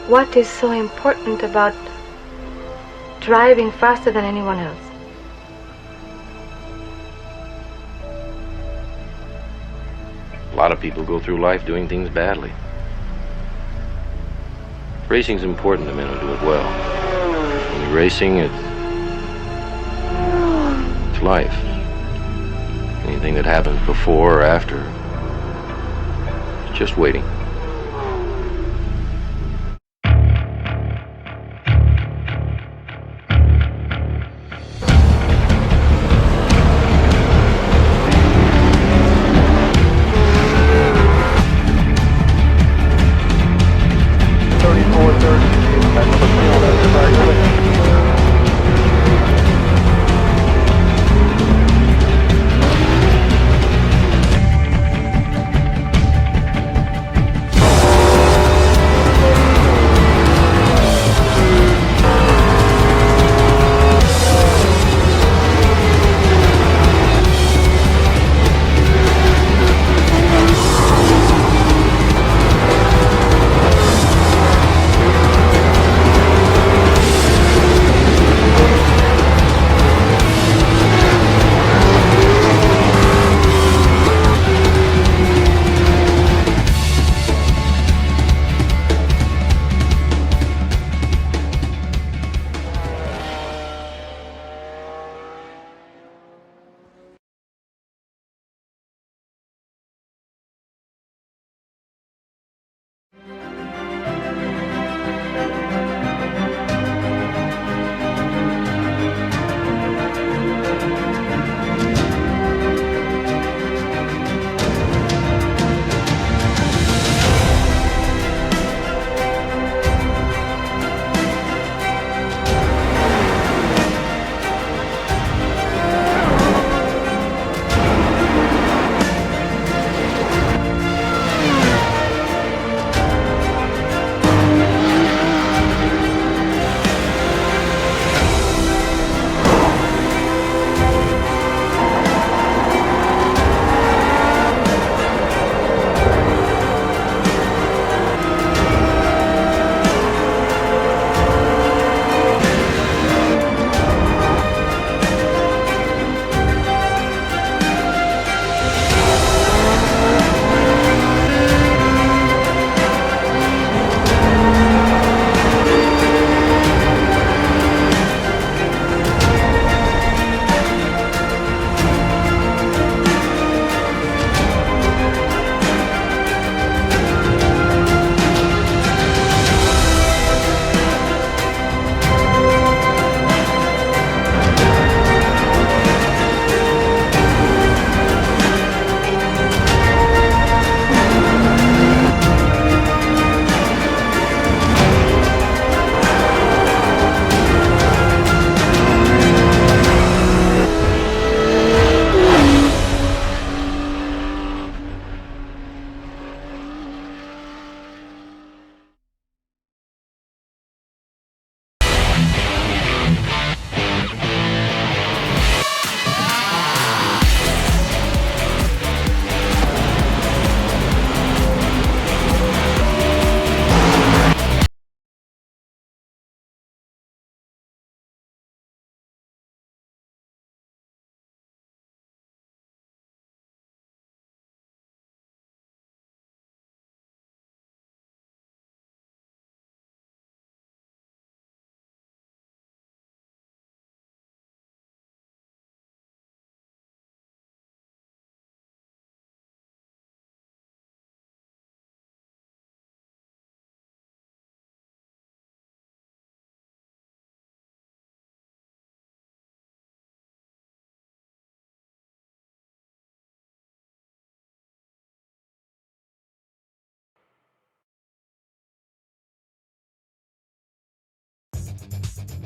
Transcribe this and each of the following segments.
What is so important about driving faster than anyone else? A lot of people go through life doing things badly. Racing's important to men who do it well. When you're racing, it's life. Anything that happens before or after, it's just waiting.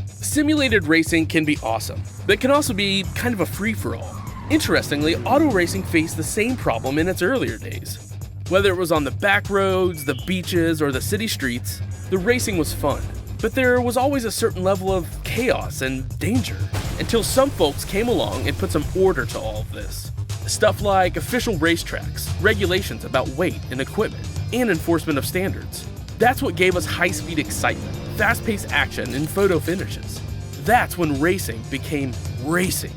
Simulated racing can be awesome, but can also be kind of a free-for-all. Interestingly, auto racing faced the same problem in its earlier days. Whether it was on the back roads, the beaches, or the city streets, the racing was fun. But there was always a certain level of chaos and danger, until some folks came along and put some order to all of this. Stuff like official racetracks, regulations about weight and equipment, and enforcement of standards. That's what gave us high-speed excitement, fast-paced action, and photo finishes. That's when racing became racing.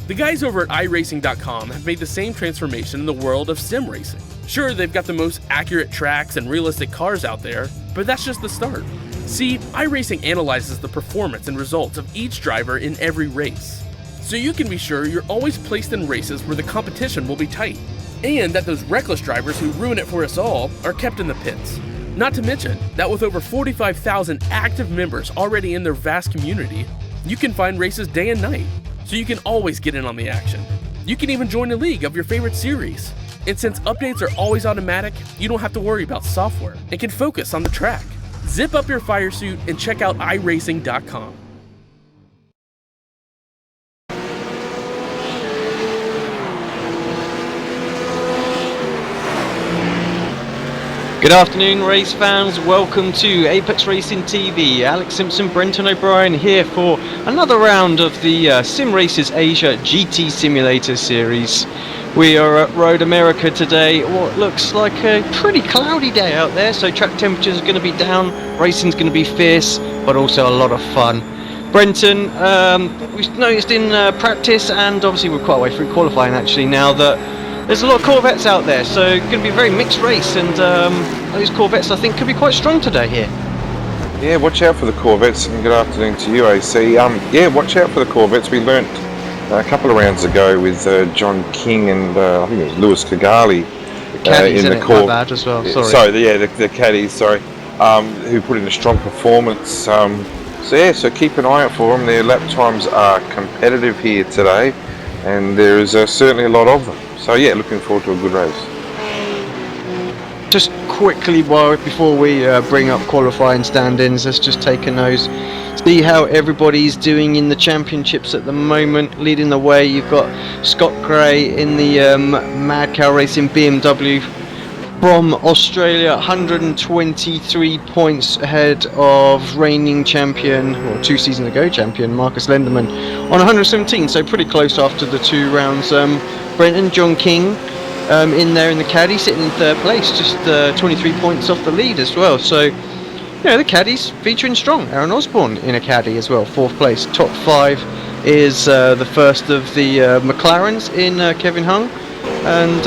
The guys over at iRacing.com have made the same transformation in the world of sim racing. Sure, they've got the most accurate tracks and realistic cars out there, but that's just the start. See, iRacing analyzes the performance and results of each driver in every race, so you can be sure you're always placed in races where the competition will be tight, and that those reckless drivers who ruin it for us all are kept in the pits. Not to mention that with over 45,000 active members already in their vast community, you can find races day and night, so you can always get in on the action. You can even join a league of your favorite series. And since updates are always automatic, you don't have to worry about software and can focus on the track. Zip up your fire suit and check out iRacing.com. Good afternoon, race fans. Welcome to Apex Racing TV. Alex Simpson, Brenton O'Brien here for another round of the Sim Racers Asia GT Simulator Series. We are at Road America today. What looks like a pretty cloudy day out there, so track temperatures are going to be down, racing's going to be fierce, but also a lot of fun. Brenton, we've noticed in practice, and obviously we're quite a way through qualifying actually now, that there's a lot of Corvettes out there, so it's going to be a very mixed race, and those Corvettes I think could be quite strong today here. Yeah, watch out for the Corvettes, and good afternoon to you, AC. Yeah, watch out for the Corvettes. We learnt a couple of rounds ago with John King and I think it was Lewis Kigali in the Corvette as well. Sorry, the caddies. Sorry, who put in a strong performance. So keep an eye out for them. Their lap times are competitive here today, and there is certainly a lot of them. So yeah, looking forward to a good race. Just quickly, before we bring up qualifying stand-ins, let's just take a nose, see how everybody's doing in the championships at the moment. Leading the way, you've got Scott Gray in the Mad Cow Racing BMW from Australia, 123 points ahead of reigning champion, or 2 seasons ago champion, Marcus Lenderman on 117, so pretty close after the 2 rounds. Brenton, John King in there in the caddy, sitting in 3rd place, just 23 points off the lead as well. So, the caddies featuring strong. Aaron Osborne in a caddy as well, 4th place. Top 5 is the first of the McLarens in Kevin Hung. And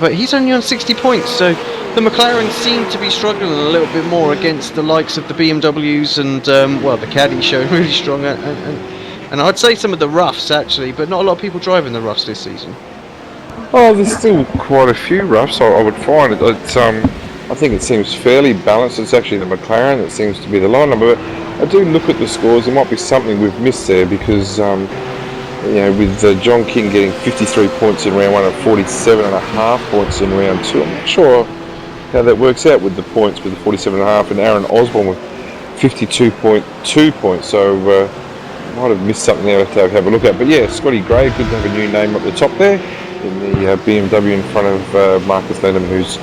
but he's only on 60 points, so the McLarens seem to be struggling a little bit more against the likes of the BMWs and the caddies showing really strong, and I'd say some of the roughs actually, but not a lot of people driving the roughs this season. Oh, there's still quite a few roughs. I would find it. I think it seems fairly balanced. It's actually the McLaren that seems to be the line number. But I do look at the scores. There might be something we've missed there because with John King getting 53 points in round 1 and 47.5 points in round 2. I'm not sure how that works out with the points with the 47.5, and Aaron Osborne with 52.2 points. So might have missed something there to have a look at. But yeah, Scotty Gray, good to have a new name up the top there in the BMW in front of Marcus Lenderman, who's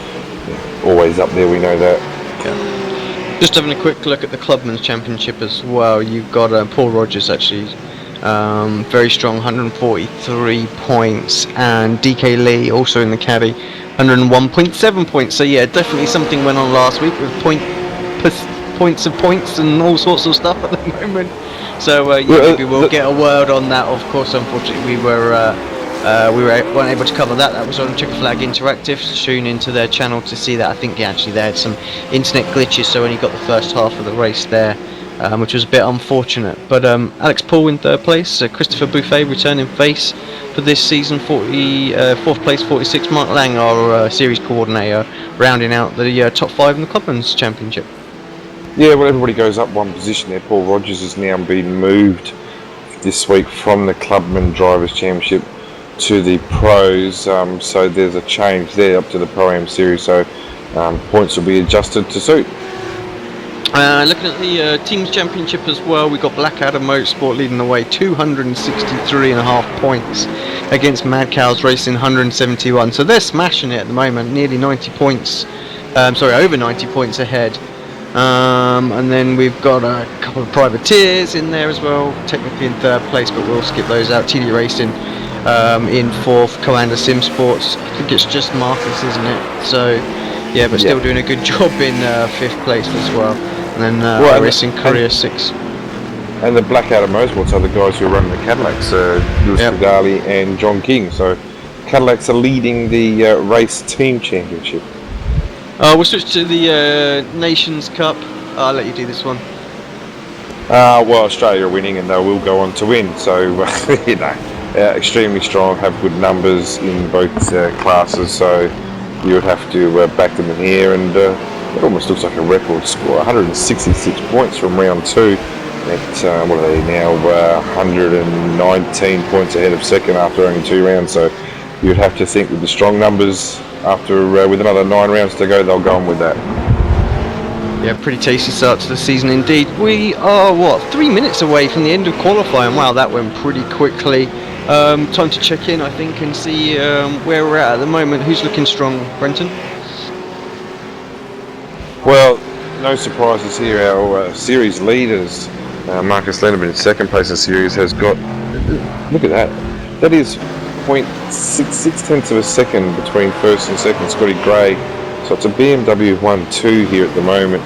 always up there, we know that. Yeah. Just having a quick look at the Clubman's Championship as well, you've got Paul Rogers actually, very strong, 143 points, and DK Lee also in the caddy, 101.7 points. So yeah, definitely something went on last week with points of points and all sorts of stuff at the moment. So maybe we'll get a word on that. Of course, unfortunately, we weren't able to cover that. That was on Checker Flag Interactive. Tune into their channel to see that. I think actually they had some internet glitches, so only got the first half of the race there, which was a bit unfortunate. But Alex Paul in 3rd place, Christopher Buffet returning face for this season, 4th place, 46. Mark Lang, our series coordinator, rounding out the top 5 in the Clubman's Championship. Yeah, well, everybody goes up one position there. Paul Rogers has now been moved this week from the Clubman Drivers' Championship to the Pros, so there's a change there up to the Pro-Am Series, so points will be adjusted to suit. Looking at the Teams Championship as well, we've got Blackadder Motorsport leading the way, 263.5 points against Mad Cows Racing, 171, so they're smashing it at the moment, nearly 90 points, over 90 points ahead. And then we've got a couple of privateers in there as well, technically in 3rd place, but we'll skip those out. TD Racing in 4th, Coanda Sim Sports, I think it's just Marcus, isn't it? So Yeah, but still Yeah. doing a good job in 5th place as well. And then Well, Iris in Korea 6th. And the Blackadder Motorsports are the guys who are running the Cadillacs, Lewis Yep. Cagali and John King. So Cadillacs are leading the race team championship. We'll switch to the Nations Cup. I'll let you do this one. Well, Australia are winning and they will go on to win. So, you know, extremely strong, have good numbers in both classes. So you would have to back them in here. And it almost looks like a record score. 166 points from round 2. At, what are they now? 119 points ahead of second after only 2 rounds. So you'd have to think with the strong numbers after with another 9 rounds to go, they'll go on with that. Yeah, pretty tasty start to the season indeed. We are, 3 minutes away from the end of qualifying. Wow, that went pretty quickly. Time to check in, I think, and see where we're at the moment. Who's looking strong, Brenton? Well, no surprises here. Our series leaders, Marcus Lenderman in second place in the series, has got, look at that, that is 0.66 tenths of a second between first and second, Scotty Gray. So it's a BMW 1-2 here at the moment.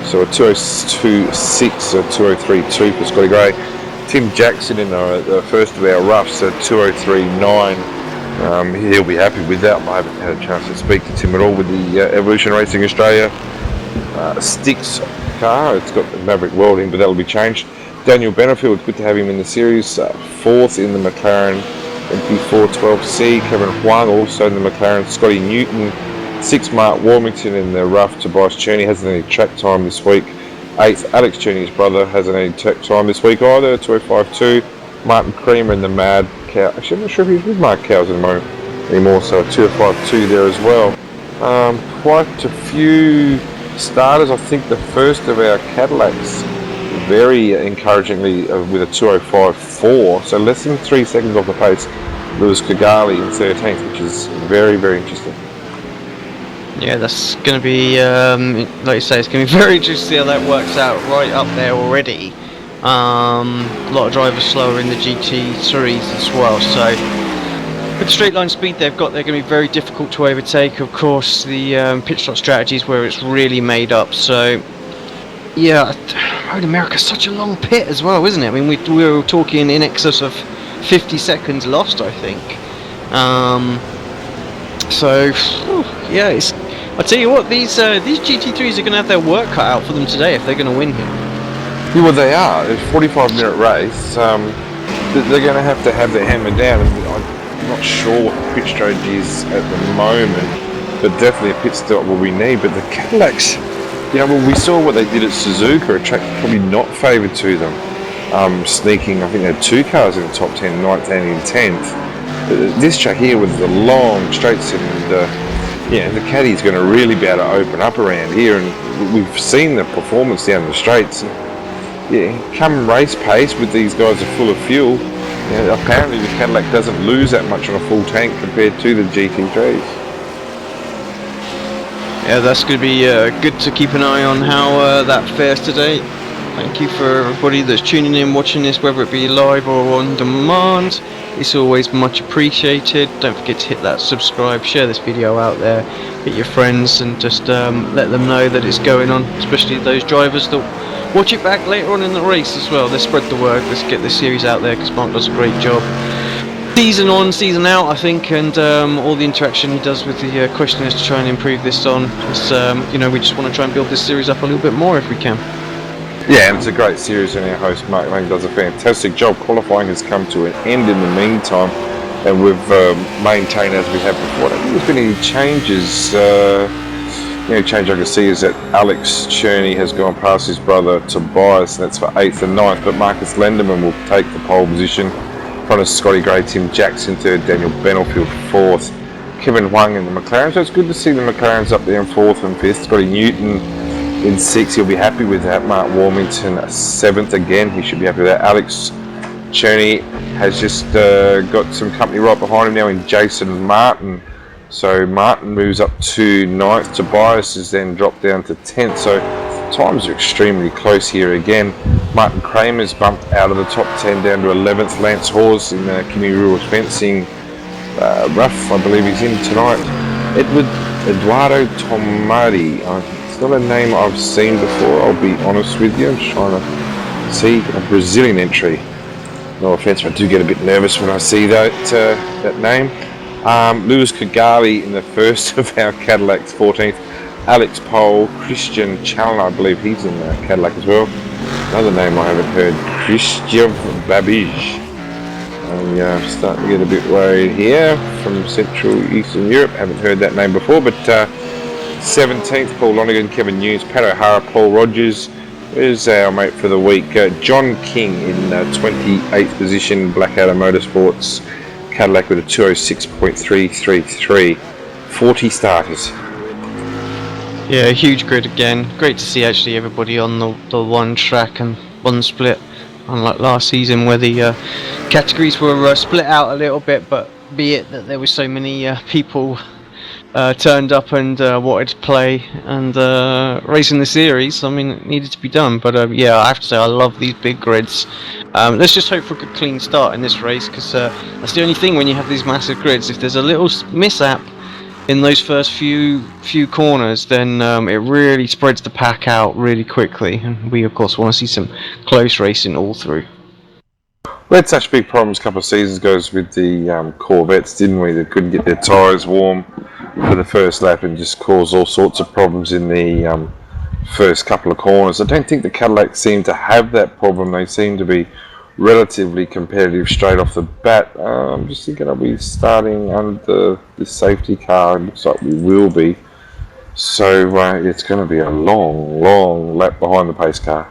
So a 202.6, a 203.2 for Scotty Gray. Tim Jackson in the first of our roughs at 203.9. He'll be happy with that. I haven't had a chance to speak to Tim at all with the Evolution Racing Australia Sticks car. It's got the Maverick Welding, but that'll be changed. Daniel Benefield, good to have him in the series. 4th in the McLaren MP412C. Kevin Huang also in the McLaren. Scotty Newton. 6th, Mark Warmington in the rough. Tobias Cherney hasn't any track time this week. 8th, Alex Cherney's brother hasn't any track time this week either. 205.2. Martin Creamer in the Mad Cow. Actually, I'm not sure if he's with Mark Cows at the moment anymore. So 205.2 there as well. Quite a few starters. I think the first of our Cadillacs, very encouragingly, with a 205.4. So less than 3 seconds off the pace. Lewis Cagali in 13th, which is very, very interesting. Yeah, that's going to be, like you say, it's going to be very interesting to see how that works out right up there already. A lot of drivers slower in the GT series as well, so with the straight line speed they've got, they're going to be very difficult to overtake. Of course, the pit stop strategy is where it's really made up, so yeah, Road America's such a long pit as well, isn't it? I mean, we were talking in excess of 50 seconds lost, I think. So, yeah, I'll tell you what, these GT3s are going to have their work cut out for them today if they're going to win here. Yeah, well, they are. It's a 45-minute race. They're going to have their hammer down. I'm not sure what the pit strategy is at the moment, but definitely a pit stop will we need. But the Cadillacs, you know, well, we saw what they did at Suzuka, a track probably not favoured to them. Sneaking, I think they had 2 cars in the top 10, 9th and 10th. This track here with the long straights and the caddy's going to really be able to open up around here, and we've seen the performance down the straights. Yeah, come race pace with these guys are full of fuel. Apparently the Cadillac doesn't lose that much on a full tank compared to the GT3s. Yeah, that's going to be good to keep an eye on how that fares today. Thank you for everybody that's tuning in, watching this, whether it be live or on demand. It's always much appreciated. Don't forget to hit that subscribe, share this video out there, get your friends, and just let them know that it's going on, especially those drivers that watch it back later on in the race as well. Let's spread the word, let's get this series out there, because Mark does a great job. Season on, season out, I think, and all the interaction he does with the questioners to try and improve this on. It's, we just want to try and build this series up a little bit more if we can. Yeah, and it's a great series, and our host Mark Lang does a fantastic job. Qualifying has come to an end in the meantime, and we've maintained as we have before. I don't think there's been any changes. The only change I can see is that Alex Cherney has gone past his brother Tobias, and that's for 8th and 9th, but Marcus Lenderman will take the pole position in front of Scotty Gray, Tim Jackson 3rd, Daniel Benefield 4th, Kevin Huang in the McLaren. So it's good to see the McLarens up there in 4th and 5th. Scotty Newton in 6th, he'll be happy with that. Mark Warmington 7th again, he should be happy with that. Alex Cherney has just got some company right behind him now in Jason Martin. So Martin moves up to 9th. Tobias is then dropped down to 10th. So times are extremely close here again. Martin Kramer's bumped out of the top 10 down to 11th. Lance Hawes in Kimi Rules fencing rough, I believe he's in tonight. Edward Eduardo Tomati. It's not a name I've seen before, I'll be honest with you. I'm just trying to see a Brazilian entry. No offence, but I do get a bit nervous when I see that name. Lewis Kigali in the first of our Cadillacs, 14th. Alex Pole, Christian Challen, I believe he's in the Cadillac as well. Another name I haven't heard, Christian Babij. I'm starting to get a bit worried here from Central Eastern Europe. Haven't heard that name before, but 17th, Paul Lonigan, Kevin News, Pat O'Hara, Paul Rogers. Where's our mate for the week? John King in 28th position, Blackadder Motorsports, Cadillac with a 206.333. 40 starters. Yeah, a huge grid again. Great to see actually everybody on the one track and one split, unlike last season where the categories were split out a little bit, but be it that there were so many people turned up and wanted to play and racing the series. I mean, it needed to be done, but yeah, I have to say I love these big grids. Let's just hope for a good clean start in this race, because that's the only thing when you have these massive grids. If there's a little mishap in those first few corners, then it really spreads the pack out really quickly, and we of course want to see some close racing all through. We had such big problems a couple of seasons ago with the Corvettes, didn't we? They couldn't get their tyres warm for the first lap and just caused all sorts of problems in the first couple of corners. I don't think the Cadillac seem to have that problem. They seem to be relatively competitive straight off the bat. I'm just thinking, are we starting under the safety car? It looks like we will be. So it's going to be a long lap behind the pace car.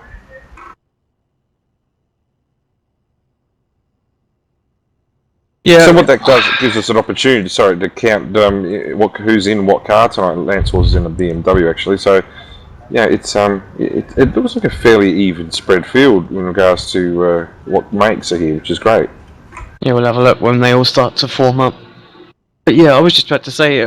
Yeah. So what that does, it gives us an opportunity, to count who's in what car tonight. Lance was in a BMW actually. So yeah, it looks like a fairly even spread field in regards to what makes are here, which is great. Yeah, we'll have a look when they all start to form up. But yeah, I was just about to say,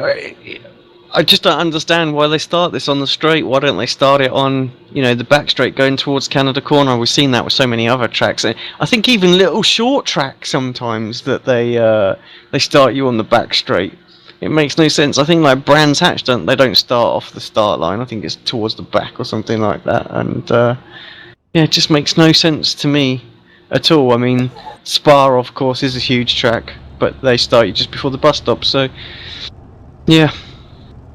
I just don't understand why they start this on the straight. Why don't they start it on, the back straight going towards Canada Corner? We've seen that with so many other tracks. I think even little short tracks sometimes that they start you on the back straight. It makes no sense. I think like Brands Hatch they don't start off the start line. I think it's towards the back or something like that. And yeah, it just makes no sense to me at all. I mean, Spa of course is a huge track, but they start you just before the bus stop. So yeah.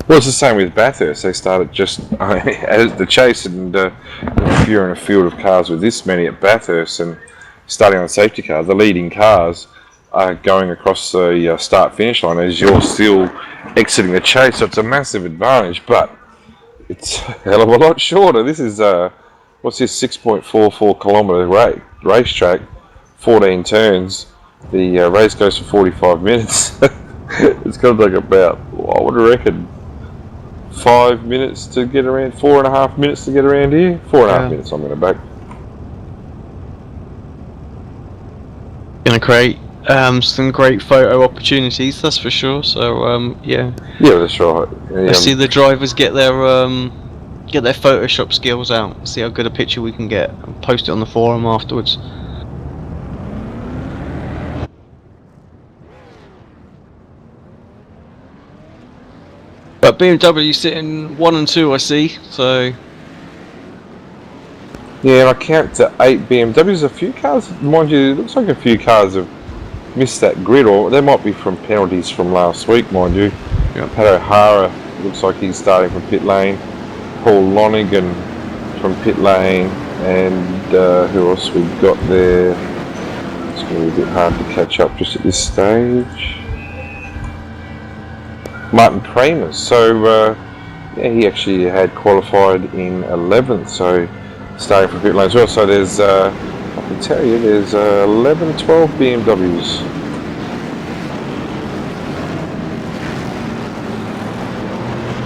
Well, it's the same with Bathurst. They started just as the chase, and if you're in a field of cars with this many at Bathurst and starting on a safety car, the leading cars are going across the start-finish line as you're still exiting the chase, so it's a massive advantage, but it's a hell of a lot shorter. This is, what's this, 6.44 kilometre racetrack, 14 turns. The race goes for 45 minutes. It's going to take about, I would reckon, 5 minutes to get around, 4.5 minutes to get around here. 4.5 minutes I'm going to back. Going to create some great photo opportunities, that's for sure. So yeah. Yeah, that's right. Let's see the drivers get their Photoshop skills out. See how good a picture we can get. And post it on the forum afterwards. But BMW sitting 1 and 2, I see. So yeah, I count to 8 BMWs. A few cars, mind you, it looks like a few cars have missed that grid, or they might be from penalties from last week, mind you. Yep. Pat O'Hara looks like he's starting from pit lane. Paul Lonigan from pit lane, and who else we've got there? It's going to be a bit hard to catch up just at this stage. Martin Premers. So yeah, he actually had qualified in 11th, so starting from pit lane as well. So there's I can tell you there's 11, 12 BMWs.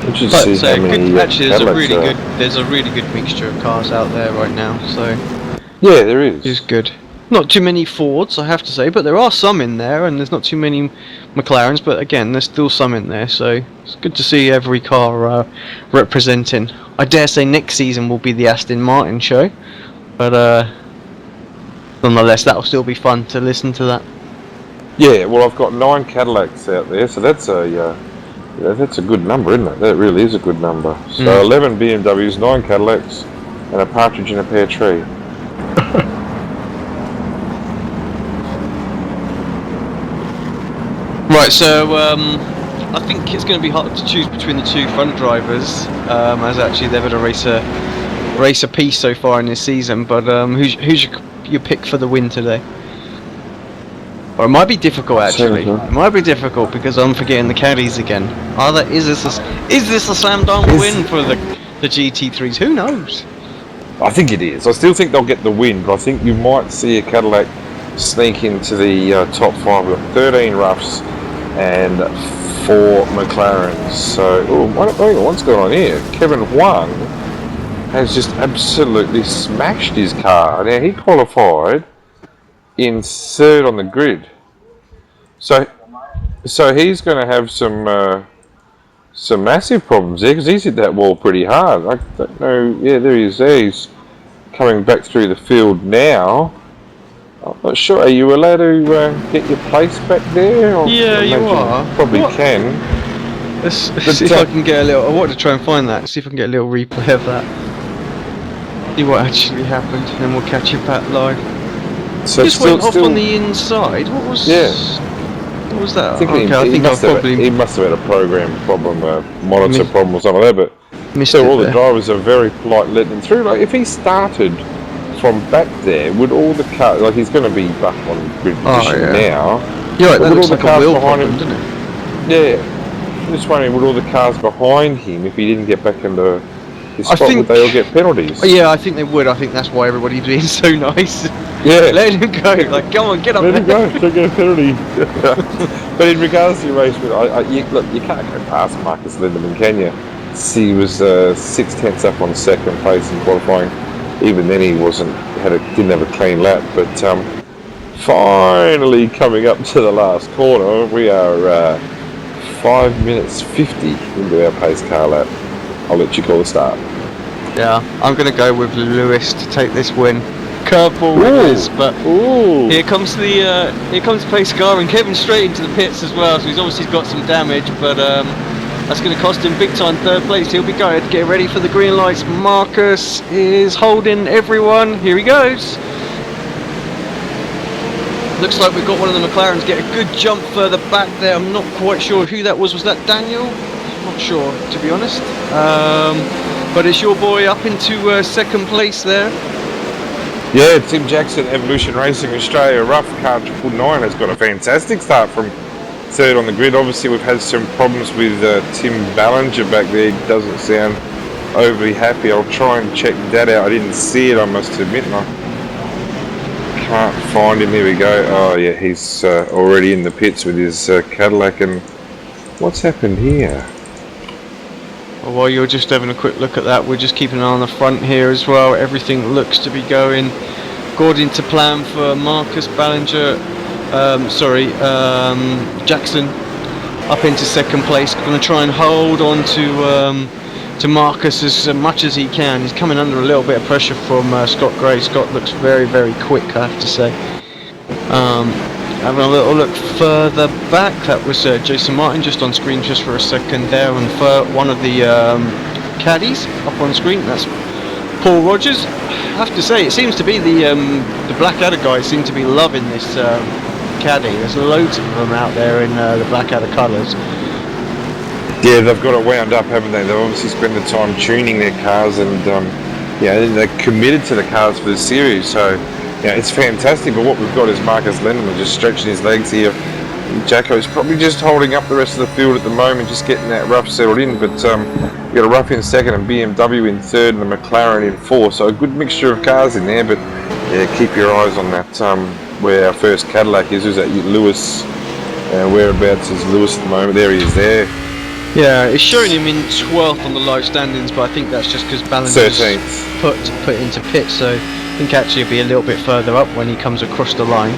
Actually, there's a really good mixture of cars out there right now. So yeah, there is. It's good. Not too many Fords, I have to say, but there are some in there, and there's not too many McLarens. But again, there's still some in there, so it's good to see every car representing. I dare say next season will be the Aston Martin show, but nonetheless, that'll still be fun to listen to that. Yeah, well, I've got 9 Cadillacs out there, so that's a Yeah, that's a good number, isn't it? That really is a good number. So 11 BMWs, 9 Cadillacs, and a partridge in a pear tree. Right, so I think it's going to be hard to choose between the two front drivers, as actually they've had a race apiece so far in this season. But who's your pick for the win today? Or it might be difficult actually. It might be difficult because I'm forgetting the caddies again. Is this a slam dunk win for the GT3s? Who knows? I think it is. I still think they'll get the win, but I think you might see a Cadillac sneak into the top 5 with 13 roughs and 4 McLarens. So, what's going on here? Kevin Huang has just absolutely smashed his car. Now, he qualified in 3rd on the grid. So he's going to have some massive problems there because he's hit that wall pretty hard. I don't know. Yeah, there he is. He's coming back through the field now. I'm not sure. Are you allowed to get your place back there? Yeah, you are. Probably can. Let's see if I can get a little. I wanted to try and find that. See if I can get a little replay of that. See what actually happened, and then we'll catch it back live. So just went off on the inside. What was? Yeah. What was that? I think he must have had a program problem, a monitor problem or something like that. But so all the drivers are very polite letting him through. Like if he started from back there, would all the cars, like he's going to be back on grid position now. Yeah, right, that looks like a wheel behind problem, him, doesn't it? Yeah. I'm just wondering, would all the cars behind him, if he didn't get back into his spot, would they all get penalties? Yeah, I think they would. I think that's why everybody's being so nice. Yeah. Let him go. Like, come on, get up there. Let him go. Don't get a penalty. But in regards to your race, look, you can't go past Marcus Lindemann, can you? He was 6/10 up on 2nd place in qualifying. Even then, he didn't have a clean lap. But finally coming up to the last corner, we are 5 minutes 50 into our pace car lap. I'll let you call the start. Yeah, I'm going to go with Lewis to take this win. Curveball winners, but here comes the pace car and Kevin straight into the pits as well. So he's obviously got some damage, but that's going to cost him big time 3rd place. He'll be going. Get ready for the green lights. Marcus is holding everyone. Here he goes. Looks like we've got one of the McLarens get a good jump further back there. I'm not quite sure who that was. Was that Daniel? I'm not sure, to be honest. But it's your boy up into 2nd place there. Yeah, Tim Jackson, Evolution Racing Australia, rough car 999 has got a fantastic start from 3rd on the grid. Obviously, we've had some problems with Tim Ballinger back there. He doesn't sound overly happy. I'll try and check that out. I didn't see it, I must admit. And I can't find him. Here we go. Oh, yeah, he's already in the pits with his Cadillac. And what's happened here? Well, while you're just having a quick look at that, we're just keeping an eye on the front here as well. Everything looks to be going according to plan for Marcus Ballinger. Jackson up into 2nd place. Going to try and hold on to Marcus as much as he can. He's coming under a little bit of pressure from Scott Gray. Scott looks very, very quick, I have to say. Having a little look further back, that was Jason Martin just on screen just for a second there, and for one of the caddies up on screen, that's Paul Rogers. I have to say, it seems to be the Blackadder guys seem to be loving this caddy. There's loads of them out there in the Blackadder colours. Yeah, they've got it wound up, haven't they? They've obviously spent the time tuning their cars, and they're committed to the cars for the series. So yeah, it's fantastic. But what we've got is Marcus Lindemann just stretching his legs here. Jacko's probably just holding up the rest of the field at the moment, just getting that rough settled in. But you've got a rough in 2nd and BMW in 3rd and the McLaren in 4th. So a good mixture of cars in there. But yeah, keep your eyes on that. Where our first Cadillac is that Lewis? Whereabouts is Lewis at the moment? There he is there. Yeah, it's showing him in 12th on the live standings, but I think that's just because Ballinger's 13th. put into pit, so I think actually he'll be a little bit further up when he comes across the line.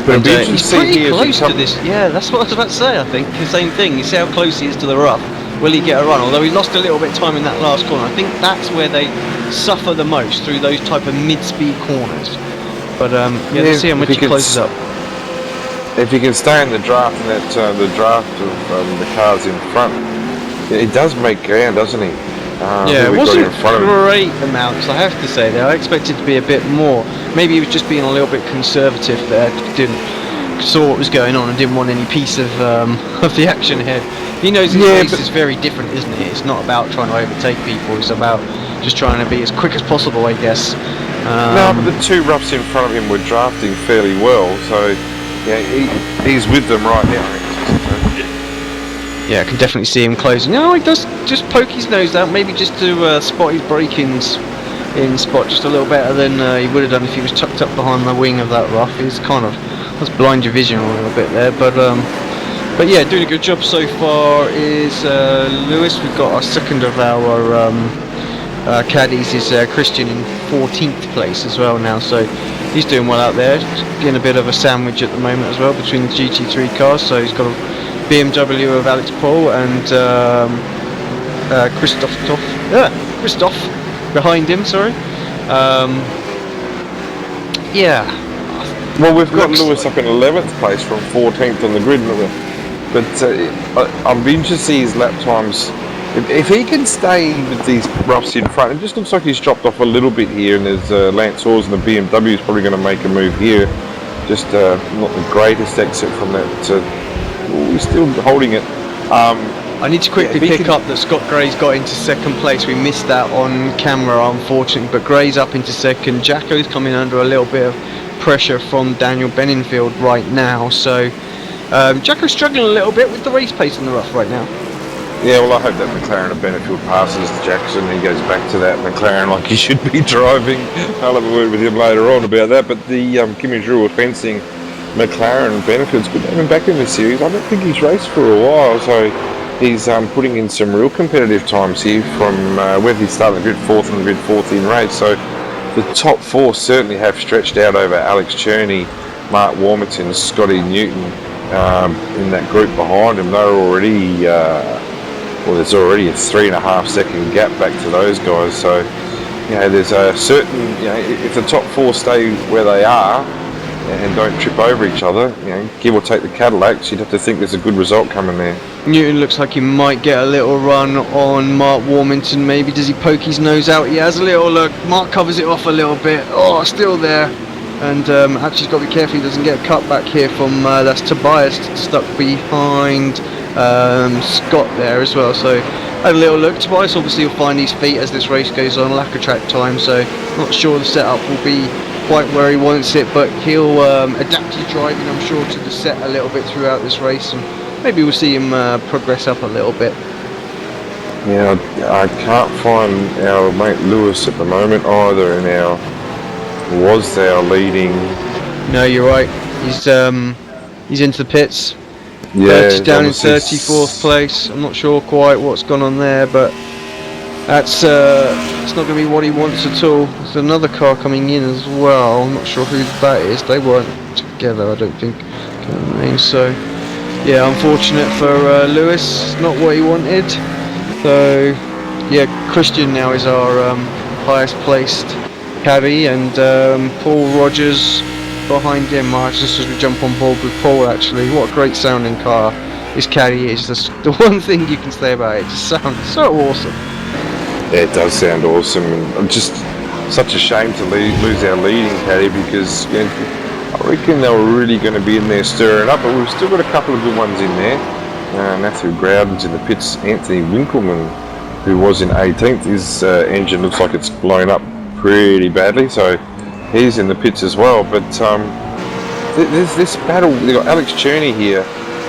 But he's pretty close to this. Yeah, that's what I was about to say. I think the same thing. You see how close he is to the rough. Will he get a run? Although he lost a little bit of time in that last corner. I think that's where they suffer the most, through those type of mid-speed corners. But let's see how much he closes up. if he can stay in the draft and that the draft of the cars in front, it does make ground, doesn't he? Yeah, it wasn't great amounts, I have to say. There, I expected to be a bit more. Maybe he was just being a little bit conservative there. Didn't saw what was going on and didn't want any piece of the action ahead. He knows his race is very different, isn't it? It's not about trying to overtake people. It's about just trying to be as quick as possible, I guess. No, but the two roughs in front of him were drafting fairly well, so yeah, he's with them right now. Yeah, I can definitely see him closing. No, he does just poke his nose out, maybe just to spot his break-ins in spot just a little better than he would have done if he was tucked up behind the wing of that rough. He's kind of, let's blind your vision a little bit there, but yeah, doing a good job so far is Lewis. We've got our second of our caddies is Christian in 14th place as well now, so he's doing well out there, getting a bit of a sandwich at the moment as well between the GT3 cars. So he's got a BMW of Alex Paul and Christoph behind him, sorry. Yeah. Well, we've got Lewis up in 11th place from 14th on the grid, but I'm interested to see his lap times. If he can stay with these roughs in front, it just looks like he's dropped off a little bit here, and there's Lance Hawes and the BMW is probably going to make a move here. Just not the greatest exit from that. He's still holding it. I need to quickly pick up that Scott Gray's got into second place. We missed that on camera, unfortunately, but Gray's up into second. Jacko's coming under a little bit of pressure from Daniel Benningfield right now, so Jacko's struggling a little bit with the race pace in the rough right now. Yeah, well, I hope that McLaren of Benefield passes Jackson. He goes back to that McLaren like he should be driving. I'll have a word with him later on about that. But the Kimi Drew fencing McLaren Benefield's good to have him back in the series. I don't think he's raced for a while, so he's putting in some real competitive times here from where he started the grid 4th and the grid 14 race. So the top four certainly have stretched out over Alex Cherney, Mark Warmington, Scotty Newton in that group behind him. They're already, well, there's already a 3.5 second gap back to those guys. So, you know, there's a certain, you know, if the top four stay where they are and don't trip over each other, you know, give or take the Cadillacs, you'd have to think there's a good result coming there. Newton looks like he might get a little run on Mark Warmington. Maybe does he poke his nose out? He has a little look. Mark covers it off a little bit. Oh, still there. And actually he's got to be careful he doesn't get a cut back here from that's Tobias stuck behind Scott there as well. So had a little look. Tobias obviously will find his feet as this race goes on, lack of track time, so not sure the setup will be quite where he wants it, but he'll adapt his driving, I'm sure, to the set a little bit throughout this race, and maybe we'll see him progress up a little bit. Yeah, I can't find our mate Lewis at the moment either in our leading. No, you're right. He's into the pits. Yeah, he's down in 34th place. I'm not sure quite what's gone on there, but that's it's not going to be what he wants at all. There's another car coming in as well. I'm not sure who that is. They weren't together, I don't think. So, yeah, unfortunate for Lewis. Not what he wanted. So, yeah, Christian now is our highest placed caddy, and Paul Rogers behind him. Just as we jump on board with Paul, actually, what a great sounding car this caddy is. That's the one thing you can say about it. It just sounds so awesome. Yeah, it does sound awesome, and just such a shame to lose our leading caddy, because, you know, I reckon they were really going to be in there stirring up, but we've still got a couple of good ones in there. Matthew Growden's in the pits. Anthony Winkleman, who was in 18th, his engine looks like it's blown up pretty badly, so he's in the pits as well. But there's this battle. You've got Alex Cherney here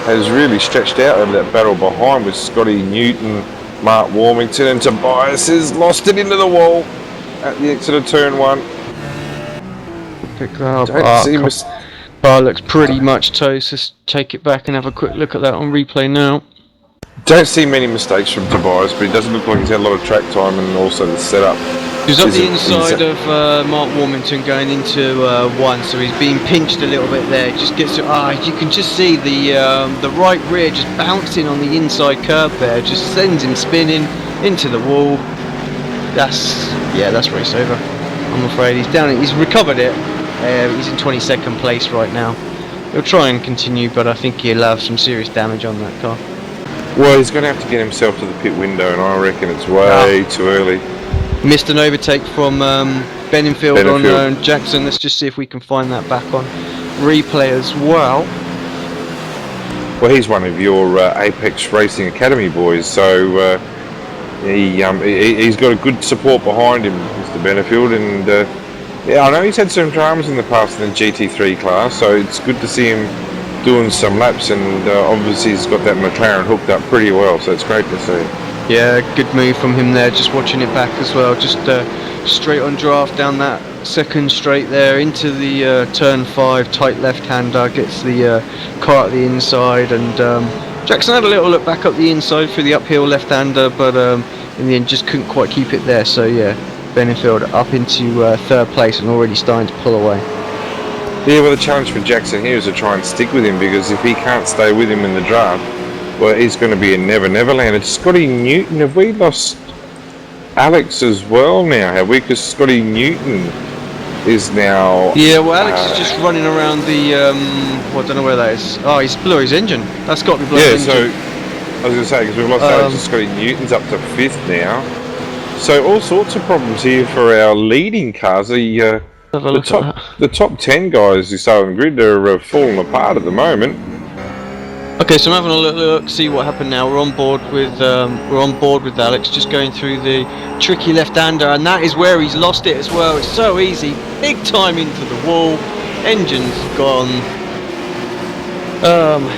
has really stretched out over that battle behind with Scotty Newton, Mark Warmington, and Tobias has lost it into the wall at the exit of turn 1. Pick that up. Bar looks pretty much toast. Just take it back and have a quick look at that on replay now. Don't see many mistakes from Tobias, but it doesn't look like he's had a lot of track time, and also the setup. He's up the inside of Mark Warmington going into 1, so he's being pinched a little bit there. Just gets to, you can just see the right rear just bouncing on the inside curb there, just sends him spinning into the wall. That's race over, I'm afraid. He's down. He's recovered it. He's in 22nd place right now. he'll try and continue, but I think he'll have some serious damage on that car. Well, he's going to have to get himself to the pit window, and I reckon it's way too early. Missed an overtake from Benningfield on Jackson. Let's just see if we can find that back on replay as well. Well, he's one of your Apex Racing Academy boys, so he's got a good support behind him, Mr. Benefield, and yeah, I know he's had some dramas in the past in the GT3 class, so it's good to see him doing some laps, and obviously he's got that McLaren hooked up pretty well, so it's great to see. Yeah, good move from him there, just watching it back as well, just straight on draft down that second straight there into the turn 5, tight left-hander, gets the car at the inside, and Jackson had a little look back up the inside for the uphill left-hander, but in the end just couldn't quite keep it there, so yeah, Benefield up into third place and already starting to pull away. Yeah, well, the challenge for Jackson here is to try and stick with him, because if he can't stay with him in the draft, well, he's going to be a never land. It's Scotty Newton. Have we lost Alex as well now? Have we? Because Scotty Newton is now... Yeah, well, Alex is just running around the... well, I don't know where that is. Oh, he's blew his engine. That's got to be blowing his engine. So I was going to say, because we've lost Alex, and Scotty Newton's up to 5th now. So all sorts of problems here for our leading cars. The top 10 guys you saw on the grid are falling apart at the moment. Okay, so I'm having a look, see what happened now. We're on board with Alex, just going through the tricky left-hander, and that is where he's lost it as well. It's so easy, big time into the wall, engine's gone.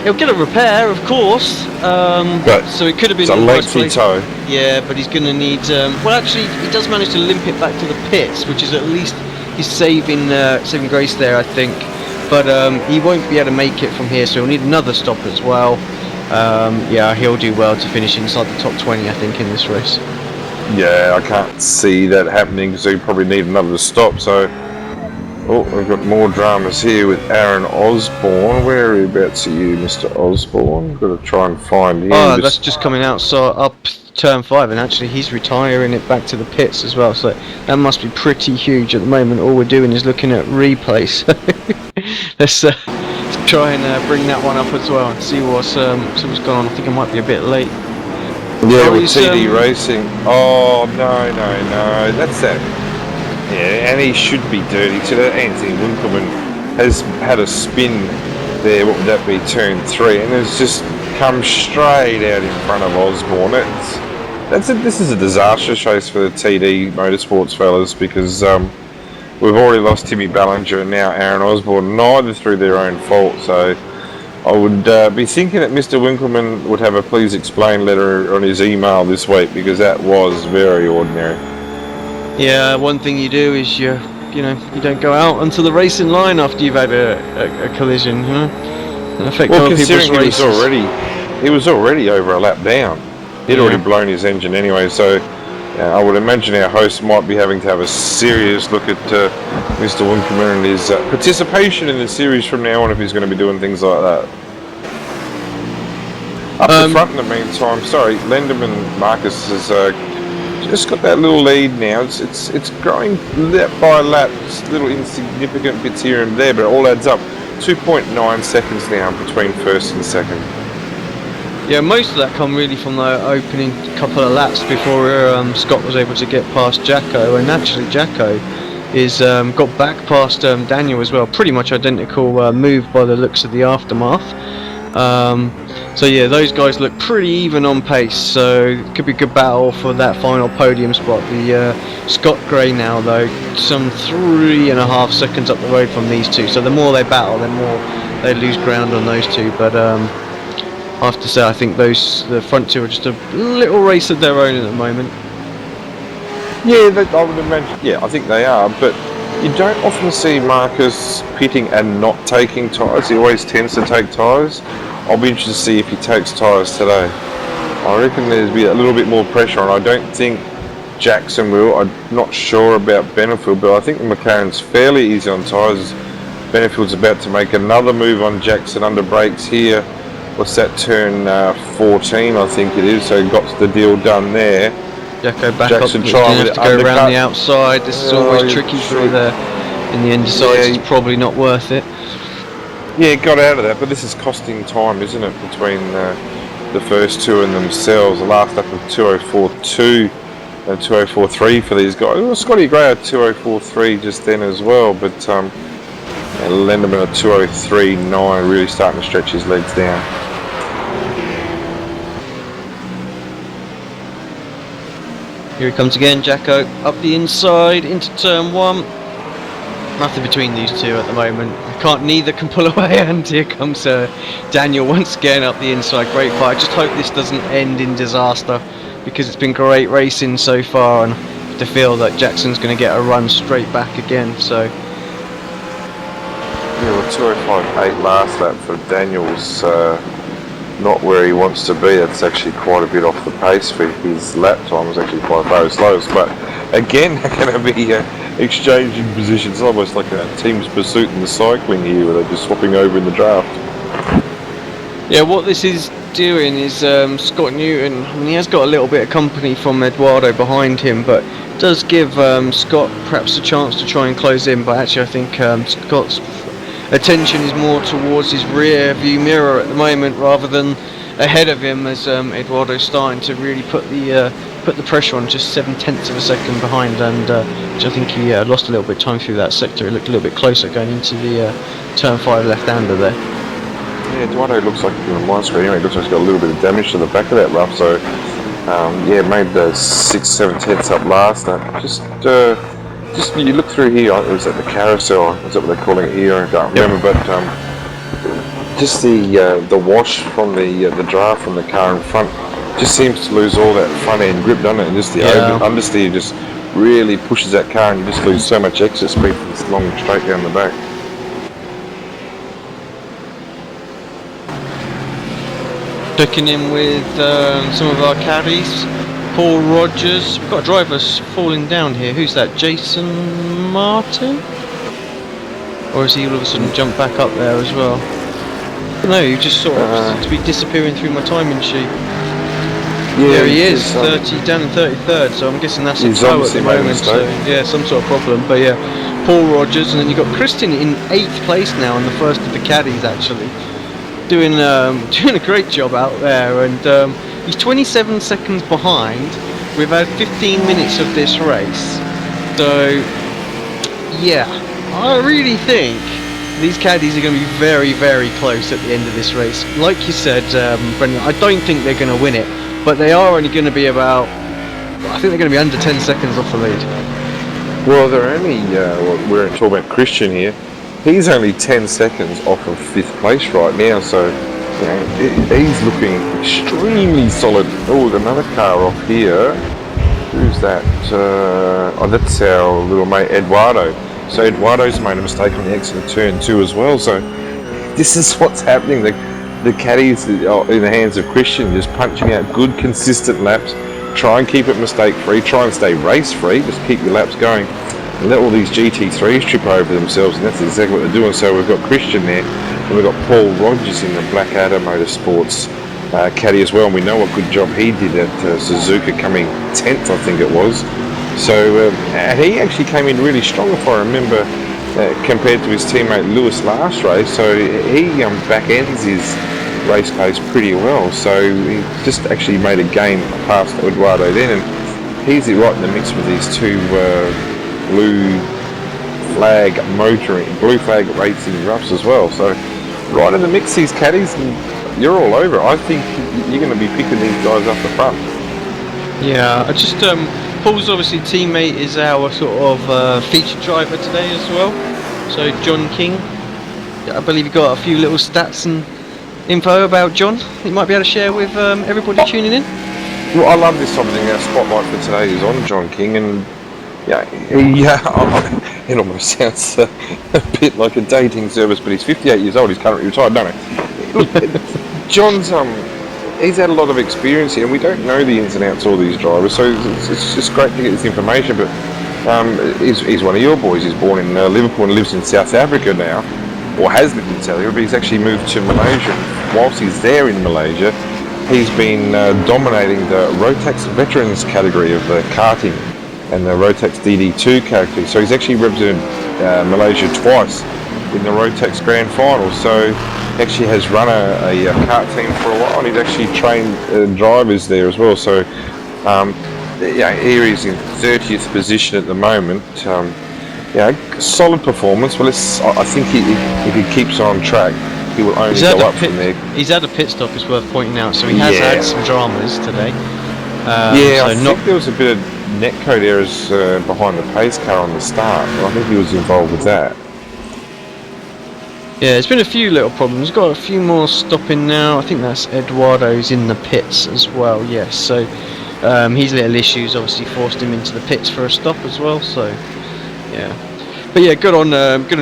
He'll get a repair, of course. So it could have been it's a lengthy tow. Yeah, but he's going to need. Well, actually, he does manage to limp it back to the pits, which is at least he's saving grace there, I think. But he won't be able to make it from here, so he'll need another stop as well. Yeah, he'll do well to finish inside the top 20, I think, in this race. Yeah, I can't see that happening, because he'll probably need another stop. So, oh, we've got more dramas here with Aaron Osborne. Whereabouts are you, Mr. Osborne? Got to try and find him. Oh, that's just coming out, so up turn 5, and actually he's retiring it back to the pits as well. So that must be pretty huge at the moment. All we're doing is looking at replays. Let's try and bring that one up as well and see what's going on. I think I might be a bit late. Yeah, with TD Racing. Oh, no. That's that. Yeah, and he should be dirty to that. Anthony Winkleman has had a spin there. What would that be? Turn 3, and it's just come straight out in front of Osborne. This is a disastrous race for the TD Motorsports fellas, because we've already lost Timmy Ballinger and now Aaron Osborne, neither through their own fault. So I would be thinking that Mr. Winkleman would have a please explain letter on his email this week, because that was very ordinary. Yeah, one thing you do is you don't go out onto the racing line after you've had a collision, you know. Well, considering he was already over a lap down. He'd already blown his engine anyway, so I would imagine our host might be having to have a serious look at Mr. Winkleman and his participation in the series from now on, if he's going to be doing things like that. Up the front in the meantime, Lenderman Marcus has just got that little lead now. It's growing lap by lap, just little insignificant bits here and there, but it all adds up. 2.9 seconds now between first and second. Yeah, most of that come really from the opening couple of laps before Scott was able to get past Jacko, and actually Jacko is got back past Daniel as well. Pretty much identical move by the looks of the aftermath. So yeah, those guys look pretty even on pace, so it could be a good battle for that final podium spot. The Scott Gray now though, some 3.5 seconds up the road from these two, so the more they battle, the more they lose ground on those two. But I have to say, I think the front two are just a little race of their own at the moment. Yeah, I would imagine. Yeah, I think they are, but you don't often see Marcus pitting and not taking tyres. He always tends to take tyres. I'll be interested to see if he takes tyres today. I reckon there's be a little bit more pressure on. I don't think Jackson will. I'm not sure about Benefield, but I think the McLaren's fairly easy on tyres. Benefield's about to make another move on Jackson under brakes here. What's that, turn 14, I think it is, so he got the deal done there. Jacko back Jackson up, he's going to have to go around the outside. This is always tricky for the, in the end, decides it's probably not worth it. Yeah, got out of that, but this is costing time, isn't it, between the first two and themselves. The last lap of 2:04.2 and 2:04.3 for these guys. Well, Scotty Gray had 2:04.3 just then as well, but and Lenderman at 2:03.9, really starting to stretch his legs down. Here he comes again, Jacko, up the inside into turn 1. Nothing between these two at the moment. Neither can pull away, and here comes Daniel once again up the inside. Great fight. I just hope this doesn't end in disaster, because it's been great racing so far, and to feel that Jackson's going to get a run straight back again. So yeah, well, 2:05.8 last lap for Daniel's not where he wants to be. It's actually quite a bit off the pace for his lap time. Is actually quite very slow, but again, they're going to be exchanging positions. It's almost like a team's pursuit in the cycling here, where they're just swapping over in the draft. yeah, what this is doing is Scott Newton, I mean, he has got a little bit of company from Eduardo behind him, but does give Scott perhaps a chance to try and close in. But actually I think Scott's attention is more towards his rear view mirror at the moment rather than ahead of him, as Eduardo's starting to really put the pressure on, just 0.7 of a second behind, and which I think he lost a little bit of time through that sector. It looked a little bit closer going into the turn 5 left-hander there. Yeah, Eduardo looks like, on my screen anyway, it looks like he's got a little bit of damage to the back of that rough, so yeah, made the 6-7 tenths up last lap. Just you look through here, it was at the carousel, is that what they're calling it here? I can't remember, but just the wash from the draft from the car in front just seems to lose all that front end grip, doesn't it? And just the understeer just really pushes that car, and you just lose so much exit speed from this long straight down the back. Checking in with some of our caddies. Paul Rogers. We've got drivers falling down here. Who's that? Jason Martin? Or has he all of a sudden jumped back up there as well? I don't know, you just sort of seems to be disappearing through my timing sheet. Yeah, there he is, 30 down in 33rd, so I'm guessing that's a tow at the moment. So yeah, some sort of problem. But yeah, Paul Rogers, and then you've got Christian in 8th place now, on the first of the caddies actually. Doing a great job out there, and he's 27 seconds behind. We've had 15 minutes of this race, so yeah, I really think these caddies are going to be very, very close at the end of this race. Like you said, Brendan, I don't think they're going to win it, but they are only going to be about, I think they're going to be under 10 seconds off the lead. Well, they're only, we're talking about Christian here. He's only 10 seconds off of 5th place right now, so you know, he's looking extremely solid. Oh, another car off here. Who's that? Oh, that's our little mate Eduardo. So Eduardo's made a mistake on the exit of turn 2 as well. So this is what's happening. The caddies in the hands of Christian, just punching out good, consistent laps. Try and keep it mistake-free. Try and stay race-free. Just keep your laps going. And let all these GT3s trip over themselves, and that's exactly what they're doing. So we've got Christian there, and we've got Paul Rogers in the Blackadder Motorsports caddy as well, and we know what good job he did at Suzuka, coming 10th, I think it was. So and he actually came in really strong, if I remember, compared to his teammate Lewis last race. So he back ends his race pace pretty well. So he just actually made a game past Eduardo then, and he's right in the mix with these two blue flag racing roughs as well. So right in the mix, these caddies, and you're all over. I think you're going to be picking these guys up the front. Yeah, I just Paul's obviously teammate is our sort of featured driver today as well. So John King, I believe you got a few little stats and info about John you might be able to share with everybody tuning in. Well, I love this sort of thing. Our spotlight for today is on John King, and it almost sounds a bit like a dating service, but he's 58 years old, he's currently retired, don't he? Look, John's, he's had a lot of experience here, and we don't know the ins and outs of all these drivers, so it's just great to get this information, but he's one of your boys. He's born in Liverpool and lives in South Africa now, or has lived in South Africa, but he's actually moved to Malaysia. Whilst he's there in Malaysia, he's been dominating the Rotax Veterans category of the karting, and the Rotax DD2 category. So he's actually represented Malaysia twice in the Rotax Grand Final. So he actually has run a kart team for a while, and he's actually trained drivers there as well. So here he's in 30th position at the moment. Solid performance. Well, I think if he keeps on track, he will only go up from there. He's had a pit stop, it's worth pointing out, so he has had some dramas today. I think there was a bit of netcode errors behind the pace car on the start. I think he was involved with that. Yeah, there's been a few little problems. Got a few more stopping now. I think that's Eduardo's in the pits as well. Yes, so his little issues obviously forced him into the pits for a stop as well. So yeah, but yeah, good on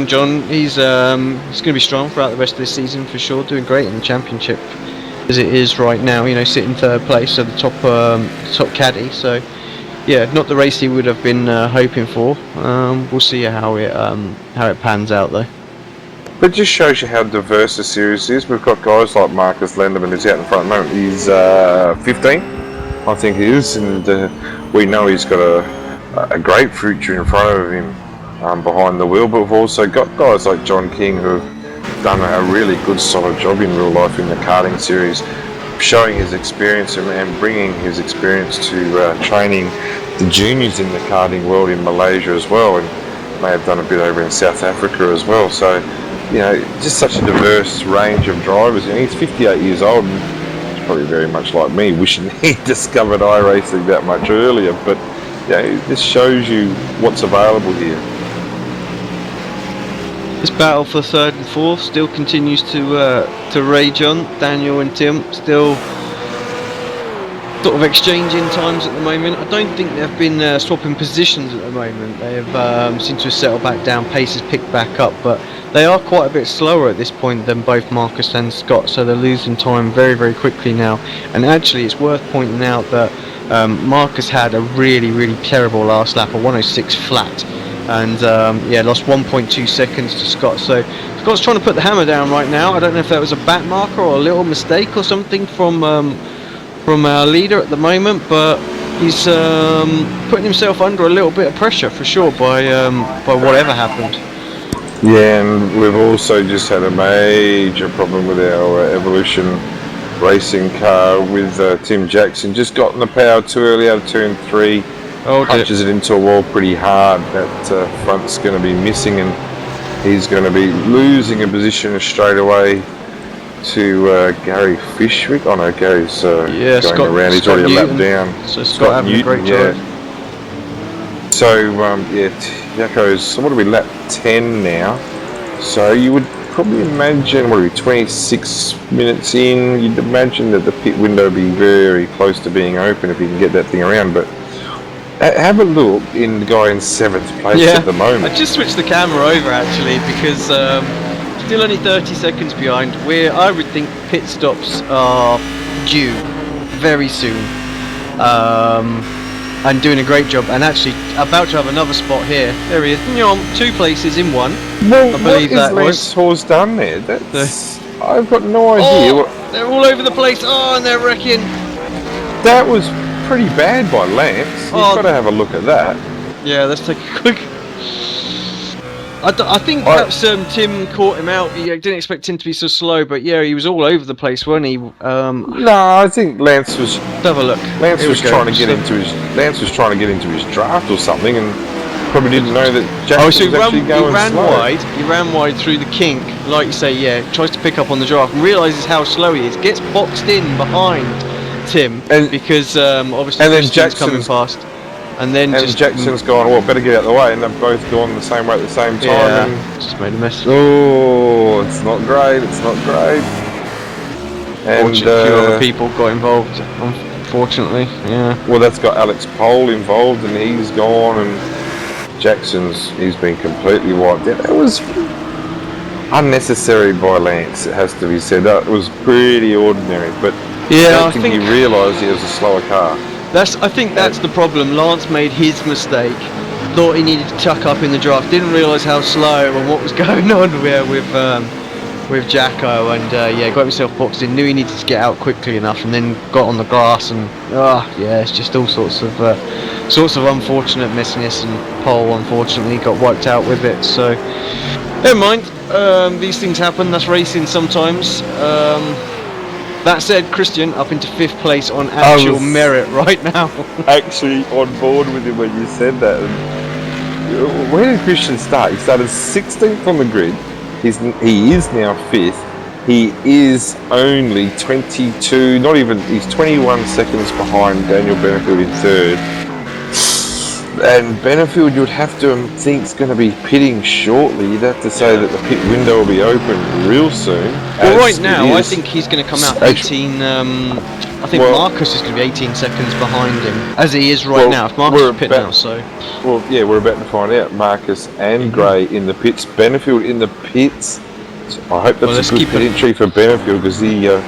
John. He's going to be strong throughout the rest of this season for sure. Doing great in the championship as it is right now. You know, sitting third place, so the top caddy. So yeah, not the race he would have been hoping for. We'll see how it pans out though. But it just shows you how diverse the series is. We've got guys like Marcus Lenderman, who's out in front at the moment. He's 15, I think he is, and we know he's got a great future in front of him behind the wheel. But we've also got guys like John King, who have done a really good, solid job in real life in the karting series, showing his experience and bringing his experience to training the juniors in the karting world in Malaysia as well, and may have done a bit over in South Africa as well. So, you know, just such a diverse range of drivers. You know, he's 58 years old, and he's probably very much like me, wishing he discovered iRacing that much earlier. But yeah, this shows you what's available here. This battle for third and fourth still continues to rage on. Daniel and Tim still sort of exchanging times at the moment. I don't think they've been swapping positions at the moment. They have seemed to have settled back down. Pace has picked back up, but they are quite a bit slower at this point than both Marcus and Scott, so they're losing time very, very quickly now. And actually, it's worth pointing out that Marcus had a really, really terrible last lap, a 106 flat, and lost 1.2 seconds to Scott. So Scott's trying to put the hammer down right now. I don't know if that was a back marker or a little mistake or something from our leader at the moment, but he's putting himself under a little bit of pressure for sure by whatever happened. Yeah, and we've also just had a major problem with our Evolution racing car with Tim Jackson. Just got in the power too early out of turn 3. Punches it into a wall pretty hard. That front's going to be missing, and he's going to be losing a position straight away to Gary Fishwick. Oh no, Gary's going Scott, around. He's Scott already Newton. a lap down. So Scott having Newton, a great drive. So Jaco's, what are we, lap 10 now? So you would probably imagine, what are we, 26 minutes in, you'd imagine that the pit window would be very close to being open if you can get that thing around. But have a look in the guy in 7th place at the moment. I just switched the camera over actually because still only 30 seconds behind. I would think pit stops are due very soon. And doing a great job, and actually about to have another spot here. There he is, 2 places in one. Well, I believe that Lance Hawes done there? I've got no idea. They're all over the place. And they're wrecking. That was pretty bad by Lance. You've got to have a look at that. Yeah, let's take a quick. I think perhaps Tim caught him out. He didn't expect him to be so slow, but yeah, he was all over the place, wasn't he? No, I think Lance was. Let's have a look. Lance was trying to get into his draft or something, and probably didn't know that Jackson was actually going slow. He ran wide through the kink, like you say. Tries to pick up on the draft and realises how slow he is. Gets boxed in behind Tim because obviously Christian's coming past. And then Jackson's gone, well, better get out of the way, and they've both gone the same way at the same time. Yeah, just made a mess. Oh, it's not great, And a few other people got involved, unfortunately, yeah. Well, that's got Alex Pole involved, and he's gone, and he's been completely wiped out. It was unnecessary by Lance, it has to be said. That was pretty ordinary, but I think he realised it was a slower car. I think that's the problem. Lance made his mistake. Thought he needed to tuck up in the draft. Didn't realise how slow and what was going on with Jacko, and got himself boxed in. Knew he needed to get out quickly enough, and then got on the grass. And it's just all sorts of unfortunate messiness. And Pole unfortunately got wiped out with it. So never mind. these things happen. That's racing sometimes. That said, Christian up into 5th place on actual merit right now. Actually on board with him when you said that. And where did Christian start? He started 16th on the grid. He is now 5th. He is only 22, not even, he's 21 seconds behind Daniel Benefield in 3rd. And Benefield, you'd have to think, is going to be pitting shortly. You'd have to say that the pit window will be open real soon. Well, right now, I think he's going to come out 18. I think Marcus is going to be 18 seconds behind him, as he is right now. If Marcus is pitting now, so. Well, yeah, we're about to find out. Marcus and Gray in the pits. Benefield in the pits. So I hope that's a good pit entry for Benefield, because the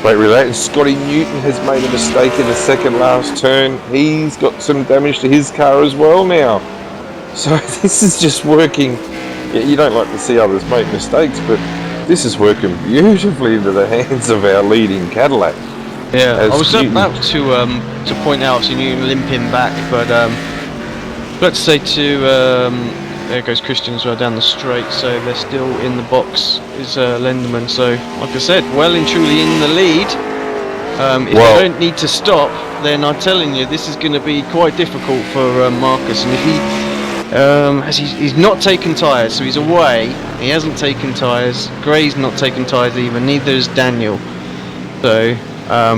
great relay. Scotty Newton has made a mistake in the second last turn. He's got some damage to his car as well now. So this is just working. Yeah, you don't like to see others make mistakes, but this is working beautifully into the hands of our leading Cadillac. Yeah, I was about to point out, so Newton limping back, but let's say there goes Christian as well down the straight, so they're still in the box, is Lenderman. So, like I said, well and truly in the lead. If they don't need to stop, then I'm telling you, this is going to be quite difficult for Marcus. And if he's not taken tyres, so he's away, he hasn't taken tyres, Gray's not taken tyres either, neither is Daniel. So,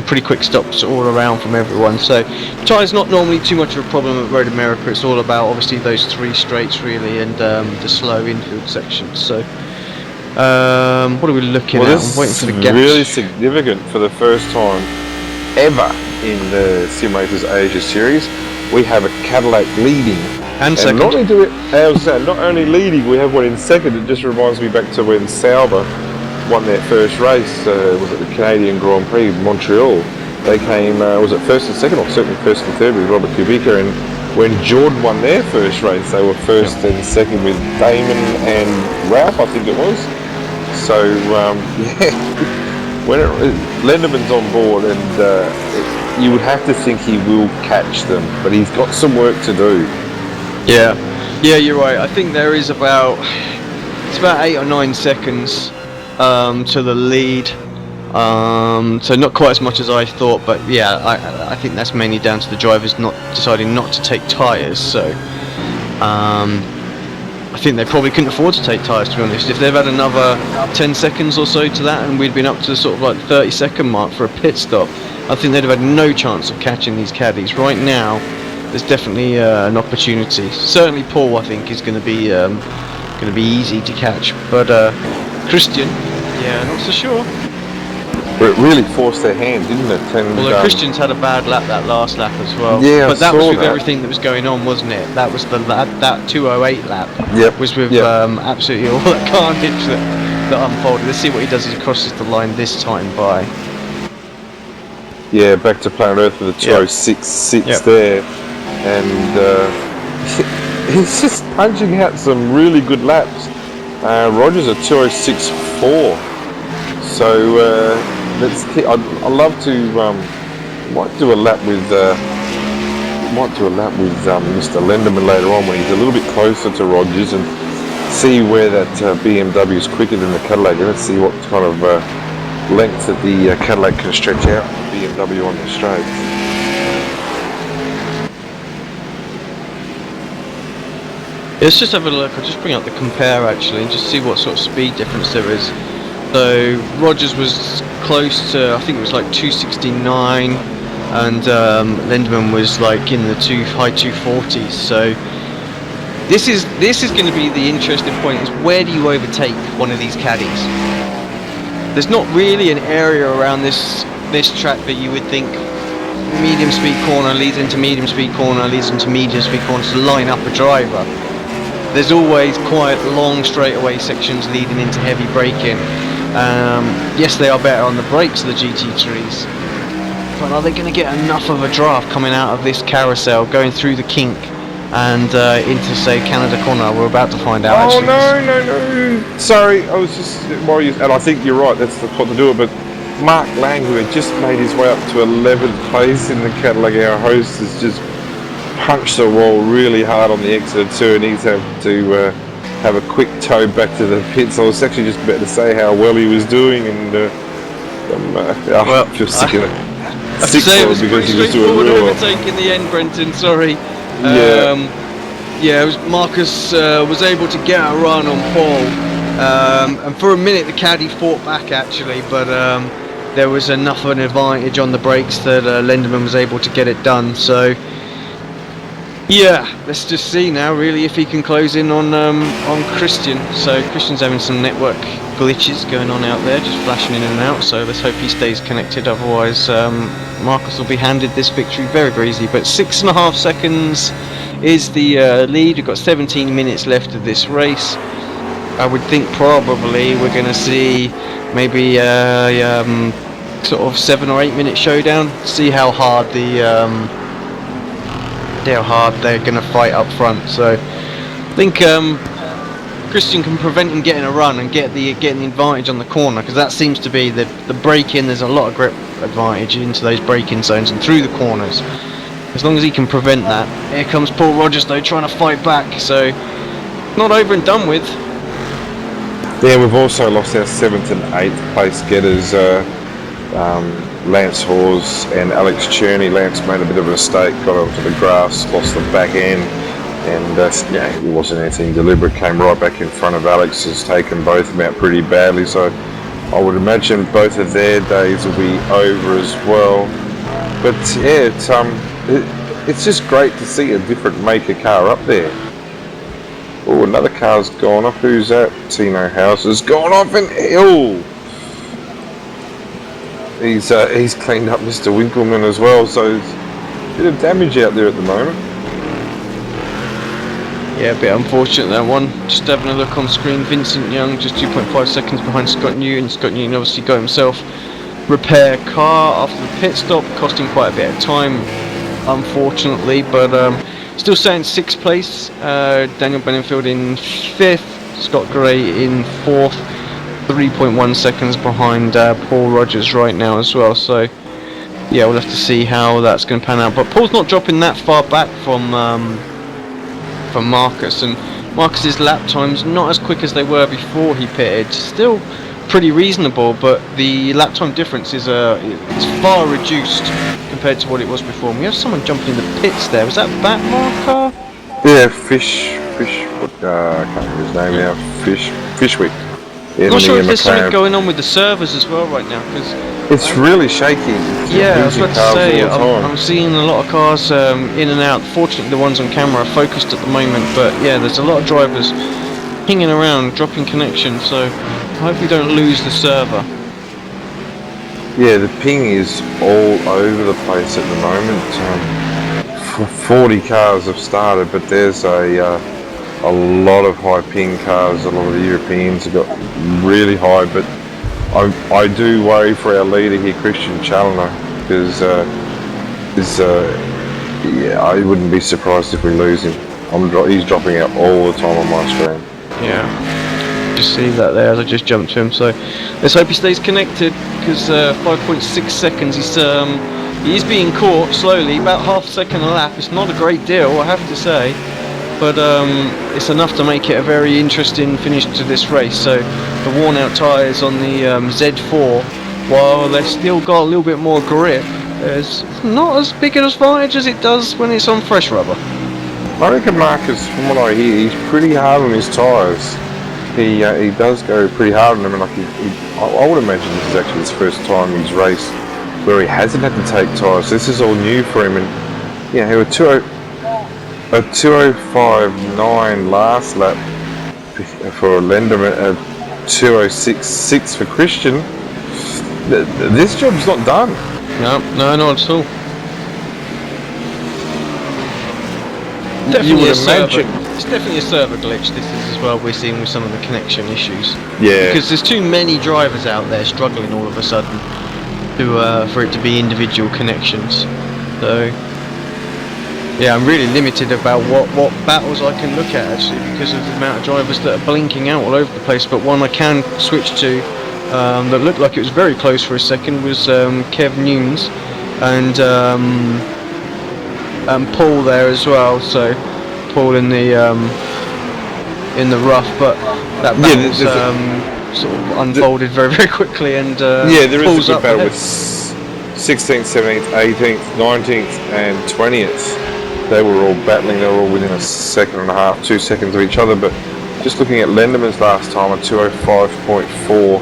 pretty quick stops all around from everyone. So tyres not normally too much of a problem at Road America. It's all about obviously those 3 straights really, and the slow infield sections. So what are we looking at? I'm waiting for the gaps. Really significant for the first time ever in the Simulators Asia series. We have a Cadillac leading. And second. Not only leading, we have one in second. It just reminds me back to when Sauber won their first race, was it the Canadian Grand Prix Montreal. They came, was it first and second, or certainly first and third with Robert Kubica, and when Jordan won their first race, they were first and second with Damon and Ralph, I think it was. So, when Lenderman's on board, and you would have to think he will catch them, but he's got some work to do. Yeah, you're right. I think there is about 8 or 9 seconds to the lead, so not quite as much as I thought, but yeah, I think that's mainly down to the drivers not deciding not to take tyres. So I think they probably couldn't afford to take tyres, to be honest. If they've had another 10 seconds or so to that, and we'd been up to the sort of like 30-second mark for a pit stop, I think they'd have had no chance of catching these caddies. Right now, there's definitely an opportunity. Certainly Paul, I think, is going to be easy to catch, but Christian, yeah, not so sure. But it really forced their hand, didn't it? And, although Christian's had a bad lap that last lap as well. Yeah, but that was with everything that was going on, wasn't it? That was that 208 lap. Yep. Was with absolutely all that carnage that unfolded. Let's see what he does as he crosses the line this time by. Yeah, back to Planet Earth with the 206 sits there, and he's just punching out some really good laps. Rogers at 206.4. So I'd love to might do a lap with Mr. Lenderman later on when he's a little bit closer to Rogers, and see where that BMW is quicker than the Cadillac, and let's see what kind of length that the Cadillac can stretch out the BMW on the straights. Let's just have a look. I'll just bring up the compare actually and just see what sort of speed difference there is. So Rogers was close to, I think it was like 269, and Lenderman was like in the high 240s. So this is going to be the interesting point: is where do you overtake one of these caddies? There's not really an area around this track that you would think medium speed corner leads into medium speed corner leads into medium speed corner to line up a driver. There's always quite long straightaway sections leading into heavy braking. Yes, they are better on the brakes of the GT3s, but are they going to get enough of a draft coming out of this carousel, going through the kink and into, say, Canada Corner? We're about to find out. Oh, no. Sorry, I was just... and I think you're right, that's the spot to do it, but Mark Lang, who had just made his way up to 11th place in the Cadillac, our host, has just punched the wall really hard on the exit turn. He's had to have a quick tow back to the pits. I was actually just about to say how well he was doing, and I'm just sick of it. Sick for him because he was doing really well. Overtake in the end, Brenton. Sorry. Yeah. It was Marcus was able to get a run on Paul, and for a minute the caddy fought back actually, but there was enough of an advantage on the brakes that Lenderman was able to get it done. So yeah, let's just see now really if he can close in on Christian. So Christian's having some network glitches going on out there, just flashing in and out, so let's hope he stays connected, otherwise Marcus will be handed this victory very, very easily. But 6.5 seconds is the lead. We've got 17 minutes left of this race. I would think probably we're going to see maybe sort of 7 or 8 minute showdown, see how hard they're going to fight up front. So I think Christian can prevent him getting a run and getting the advantage on the corner, because that seems to be the break-in. There's a lot of grip advantage into those break-in zones and through the corners. As long as he can prevent that. Here comes Paul Rogers though, trying to fight back, so not over and done with. Yeah, we've also lost our 7th and 8th place getters, Lance Hawes and Alex Cherney. Lance made a bit of a mistake, got onto the grass, lost the back end, and it wasn't anything deliberate, came right back in front of Alex, has taken both of them out pretty badly, so I would imagine both of their days will be over as well. But yeah, it's just great to see a different maker car up there. Oh, another car's gone off. Who's that? Tino House has gone off, and he's cleaned up Mr. Winkleman as well, so there's a bit of damage out there at the moment. Yeah, a bit unfortunate that one. Just having a look on screen, Vincent Young just 2.5 seconds behind Scott Newton. Scott Newton obviously got himself repair car after the pit stop, costing quite a bit of time, unfortunately, but still sat in 6th place. Daniel Benenfield in 5th, Scott Gray in 4th, 3.1 seconds behind Paul Rogers right now as well. So yeah, we'll have to see how that's going to pan out, but Paul's not dropping that far back from Marcus, and Marcus's lap times not as quick as they were before he pitted, still pretty reasonable, but the lap time difference is far reduced compared to what it was before. And we have someone jumping in the pits there. Was that Batmarker? Yeah, Fish. I can't remember his name now. Fishwick. I'm not sure if there's something going on with the servers as well right now, because it's really shaky. Yeah, I was about to say, I'm seeing a lot of cars in and out. Fortunately, the ones on camera are focused at the moment, but yeah, there's a lot of drivers hanging around, dropping connection, so I hope we don't lose the server. Yeah, the ping is all over the place at the moment. 40 cars have started, but there's a lot of high ping cars. A lot of the Europeans have got really high, but I do worry for our leader here, Christian Challoner, because I wouldn't be surprised if we lose him. He's dropping out all the time on my screen. Yeah, just see that there as I just jumped to him. So let's hope he stays connected, because 5.6 seconds. He's being caught slowly, about half a second a lap. It's not a great deal, I have to say, but it's enough to make it a very interesting finish to this race. So the worn out tyres on the Z4, while they've still got a little bit more grip, it's not as big an advantage as it does when it's on fresh rubber. I reckon Marcus, from what I hear, he's pretty hard on his tyres. He does go pretty hard on them, and I would imagine this is actually his first time he's raced where he hasn't had to take tyres. This is all new for him, and yeah, he was a 2:05.9 last lap for Lenderman, a 2:06.6 for Christian. This job's not done. No, not at all. You would imagine. It's definitely a server glitch. This is as well we're seeing with some of the connection issues. Yeah. Because there's too many drivers out there struggling all of a sudden for it to be individual connections. So yeah, I'm really limited about what battles I can look at actually, because of the amount of drivers that are blinking out all over the place. But one I can switch to that looked like it was very close for a second was Kev Nunes and Paul there as well. So Paul in the in the rough, but that Yeah, battle's sort of unfolded very, very quickly, and there is pulls a good up battle ahead. with 16th, 17th, 18th, 19th, and 20th. They were all battling. They were all within a second and a half, 2 seconds of each other. But just looking at Lenderman's last time, a 2:05.4,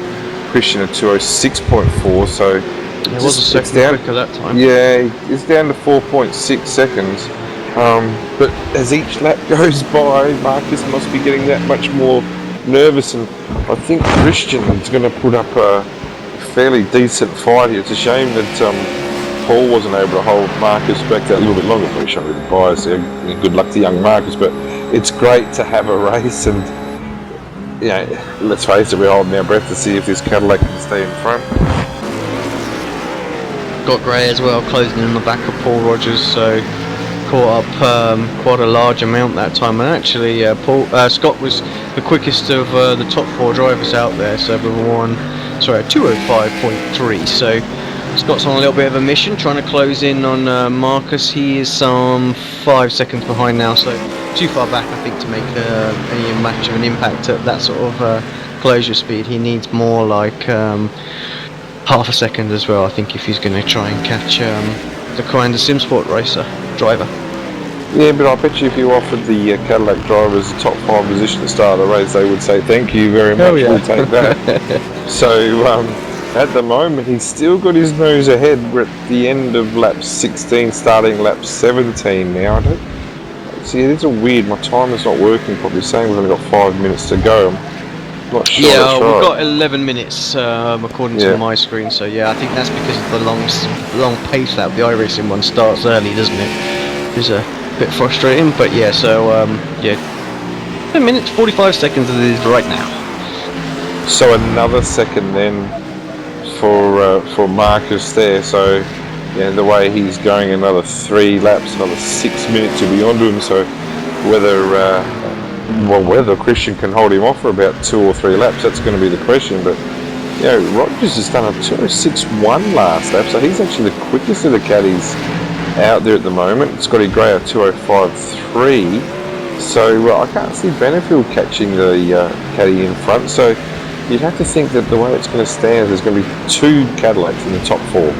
Christian a 2:06.4. So It was a second quicker that time. Yeah, it's down to 4.6 seconds. But as each lap goes by, Marcus must be getting that much more nervous, and I think Christian's going to put up a fairly decent fight here. It's a shame that Paul wasn't able to hold Marcus back that a little bit longer. Probably showing a bit of bias there. Good luck to young Marcus, but it's great to have a race, and let's face it, we're holding our breath to see if this Cadillac can stay in front. Got Gray as well, closing in the back of Paul Rogers, so caught up quite a large amount that time. And actually, Scott was the quickest of the top 4 drivers out there, so 2:05.3. So Scott's on a little bit of a mission, trying to close in on Marcus. He is some 5 seconds behind now, so too far back, I think, to make any much of an impact at that sort of closure speed. He needs more like half a second as well, I think, if he's going to try and catch the kind of SimSport racer driver. Yeah, but I bet you if you offered the Cadillac drivers a top 5 position at the start of the race, they would say thank you very much, we'll take that. So at the moment he's still got his nose ahead. We're at the end of lap 16, starting lap 17 now. See, it's a weird, my timer's not working properly, saying we've only got 5 minutes to go. I'm not sure. Yeah, that's we've right. got 11 minutes according to my screen, so yeah, I think that's because of the long pace lap. The iRacing one starts early, doesn't it? It's a bit frustrating, but yeah, so 10 minutes 45 seconds it is right now. So another second then for Marcus there. So the way he's going, another 3 laps, another 6 minutes to be onto him. So whether Christian can hold him off for about 2 or 3 laps, that's going to be the question. But Rogers has done a 2:06.1 last lap, so he's actually the quickest of the caddies out there at the moment. Scotty Gray a 2:05.3, so I can't see Benefield catching the caddy in front. So you'd have to think that the way it's going to stand, there's going to be 2 Cadillacs in the top 4.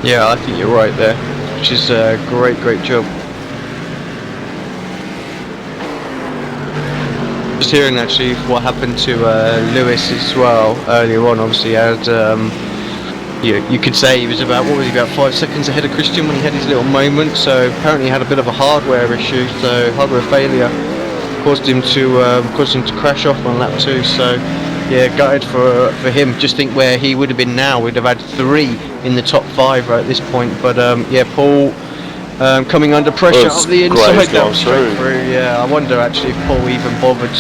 Yeah, I think you're right there, which is a great job. Just hearing actually what happened to Lewis as well earlier on. Obviously, had you could say he was about 5 seconds ahead of Christian when he had his little moment. So apparently he had a bit of a hardware issue, so hardware failure caused him to crash off on lap 2. So yeah, gutted for him. Just think where he would have been now. We'd have had 3 in the top 5 right at this point. But Paul. Coming under pressure up the inside, down straight through. Yeah, I wonder actually if Paul even bothered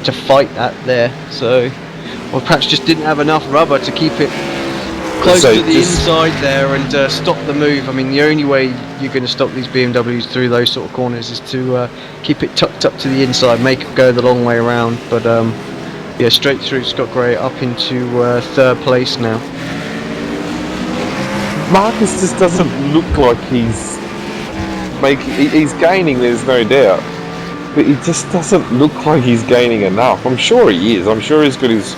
to fight that there. So, or perhaps just didn't have enough rubber to keep it close to the inside there and stop the move. I mean, the only way you're going to stop these BMWs through those sort of corners is to keep it tucked up to the inside, make it go the long way around. But straight through. Scott Gray up into 3rd place now. Marcus just doesn't look like he's gaining, there's no doubt, but he just doesn't look like he's gaining enough. I'm sure he is. I'm sure he's got his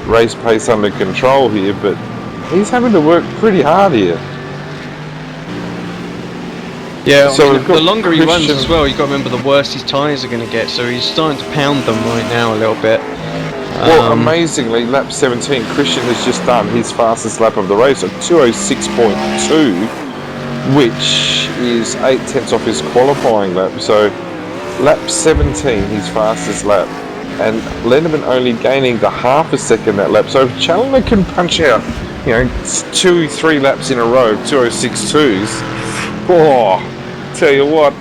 race pace under control here, but he's having to work pretty hard here. Yeah, so the longer he runs as well, you've got to remember the worse his tyres are going to get, so he's starting to pound them right now a little bit. Well, amazingly, lap 17, Christian has just done his fastest lap of the race at 2:06.2, which is 8 tenths off his qualifying lap. So lap 17, his fastest lap, and Lenderman only gaining the half a second that lap. So if Challoner can punch out, 2-3 laps in a row, 2:06.2s, tell you what.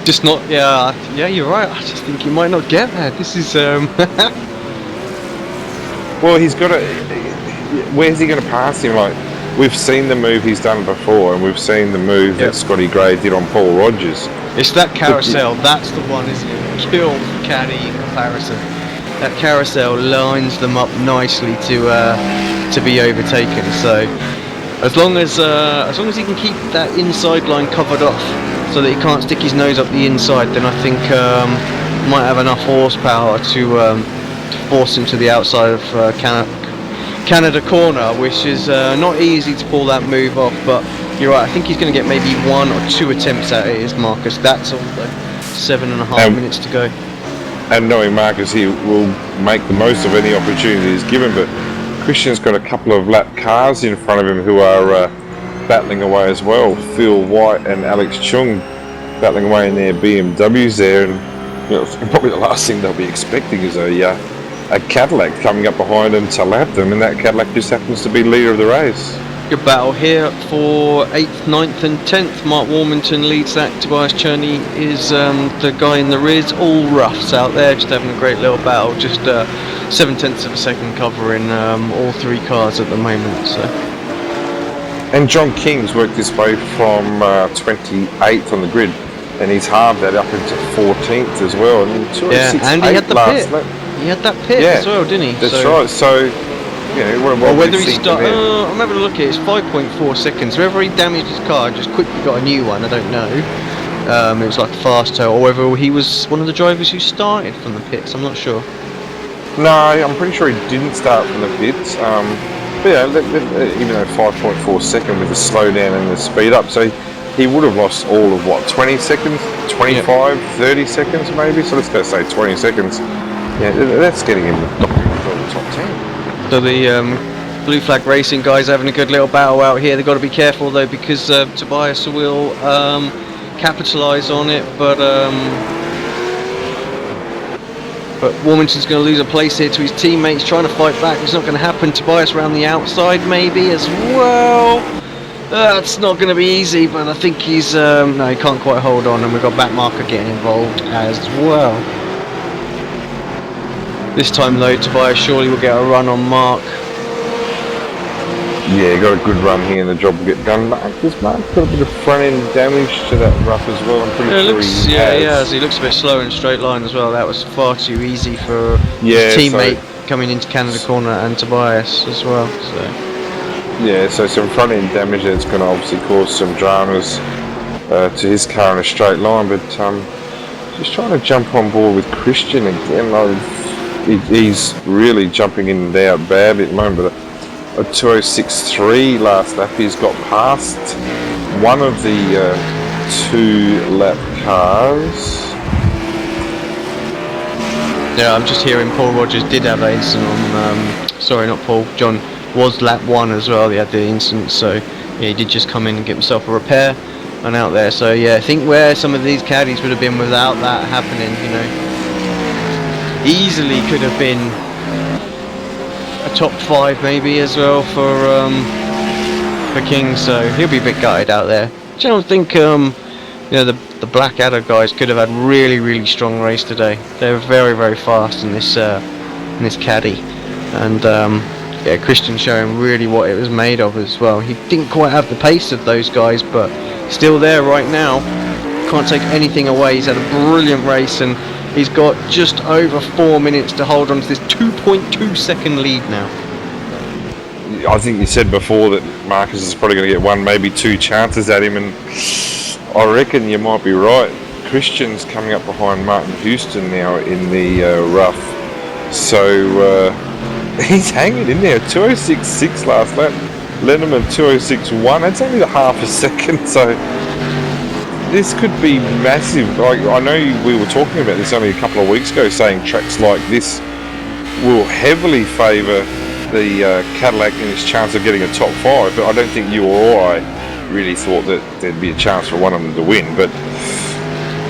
Just not, yeah, you're right. I just think he might not get there. This is, Well, he's got to. Where's he going to pass him? Like, we've seen the move he's done before, and we've seen the move that Scotty Gray did on Paul Rogers. It's that carousel. That's the one, isn't it? Kill caddy in comparison. That carousel lines them up nicely to be overtaken. So, as long as he can keep that inside line covered off so that he can't stick his nose up the inside, then I think might have enough horsepower to force him to the outside of Canada corner, which is not easy to pull that move off. But you're right, I think he's going to get maybe 1 or 2 attempts at it, is Marcus. That's all, 7.5 minutes to go. And knowing Marcus, he will make the most of any opportunity he's given, but Christian's got a couple of lap cars in front of him who are battling away as well. Phil White and Alex Chung battling away in their BMWs there, and you know, probably the last thing they'll be expecting is a Cadillac coming up behind them to lap them, and that Cadillac just happens to be leader of the race. Good battle here for 8th, 9th and 10th. Mark Warmington leads that. Tobias Cherney is the guy in the rears. All roughs out there, just having a great little battle. Just 0.7 of a second covering all 3 cars at the moment. So. And John King's worked his way from 28th on the grid, and he's halved that up into 14th as well. And and he had the pit. He had that pit as well, didn't he? That's right. So, you know, well, whether he started, I'm having a look at it. It's 5.4 seconds. Whether he damaged his car, just quickly got a new one, I don't know. It was like a fast tow, or whether he was one of the drivers who started from the pits. I'm not sure. No, I'm pretty sure he didn't start from the pits. But yeah, even though 5.4 seconds with the slowdown and the speed up, so he would have lost all of what, 20 seconds, 25, 30 seconds maybe. So let's go say 20 seconds. Yeah, that's getting him the top 10. So the Blue Flag Racing guys having a good little battle out here. They've got to be careful though, because Tobias will capitalise on it, but Warmington's going to lose a place here to his teammates, trying to fight back. It's not going to happen. Tobias around the outside maybe as well. That's not going to be easy, but I think he's no, he can't quite hold on, and we've got Backmarker getting involved as well. This time though, Tobias surely will get a run on Mark. Yeah, got a good run here and the job will get done. Mark's got a bit of front end damage to that rough as well. I'm pretty sure he has. He looks a bit slow in a straight line as well. That was far too easy for his teammate coming into Canada corner, and Tobias as well. So. Yeah, so some front end damage that's going to obviously cause some dramas to his car in a straight line, but just trying to jump on board with Christian again. He's really jumping in and out badly at the moment, but a 2:06.3 last lap. He's got past one of the 2 lap cars. Yeah, I'm just hearing Paul Rogers did have an incident on, sorry, not Paul, John was lap 1 as well. He had the incident, so yeah, he did just come in and get himself a repair and out there. So yeah, I think where some of these caddies would have been without that happening, you know, easily could have been a top 5 maybe as well for King, so he'll be a bit gutted out there. I don't think you know, the Blackadder guys could have had really strong race today. They're very fast in this caddy, and yeah, Christian showing really what it was made of as well. He didn't quite have the pace of those guys, but still there right now. Can't take anything away. He's had a brilliant race, and he's got just over 4 minutes to hold on to this 2.2 second lead now. I think you said before that Marcus is probably going to get 1, maybe 2 chances at him, and I reckon you might be right. Christian's coming up behind Martin Houston now in the rough, so he's hanging in there. 2:06.6 last lap, Lindemann 2:06.1. That's only the half a second, so this could be massive. Like, I know we were talking about this only a couple of weeks ago, saying tracks like this will heavily favour the Cadillac in its chance of getting a top 5, but I don't think you or I really thought that there'd be a chance for one of them to win. But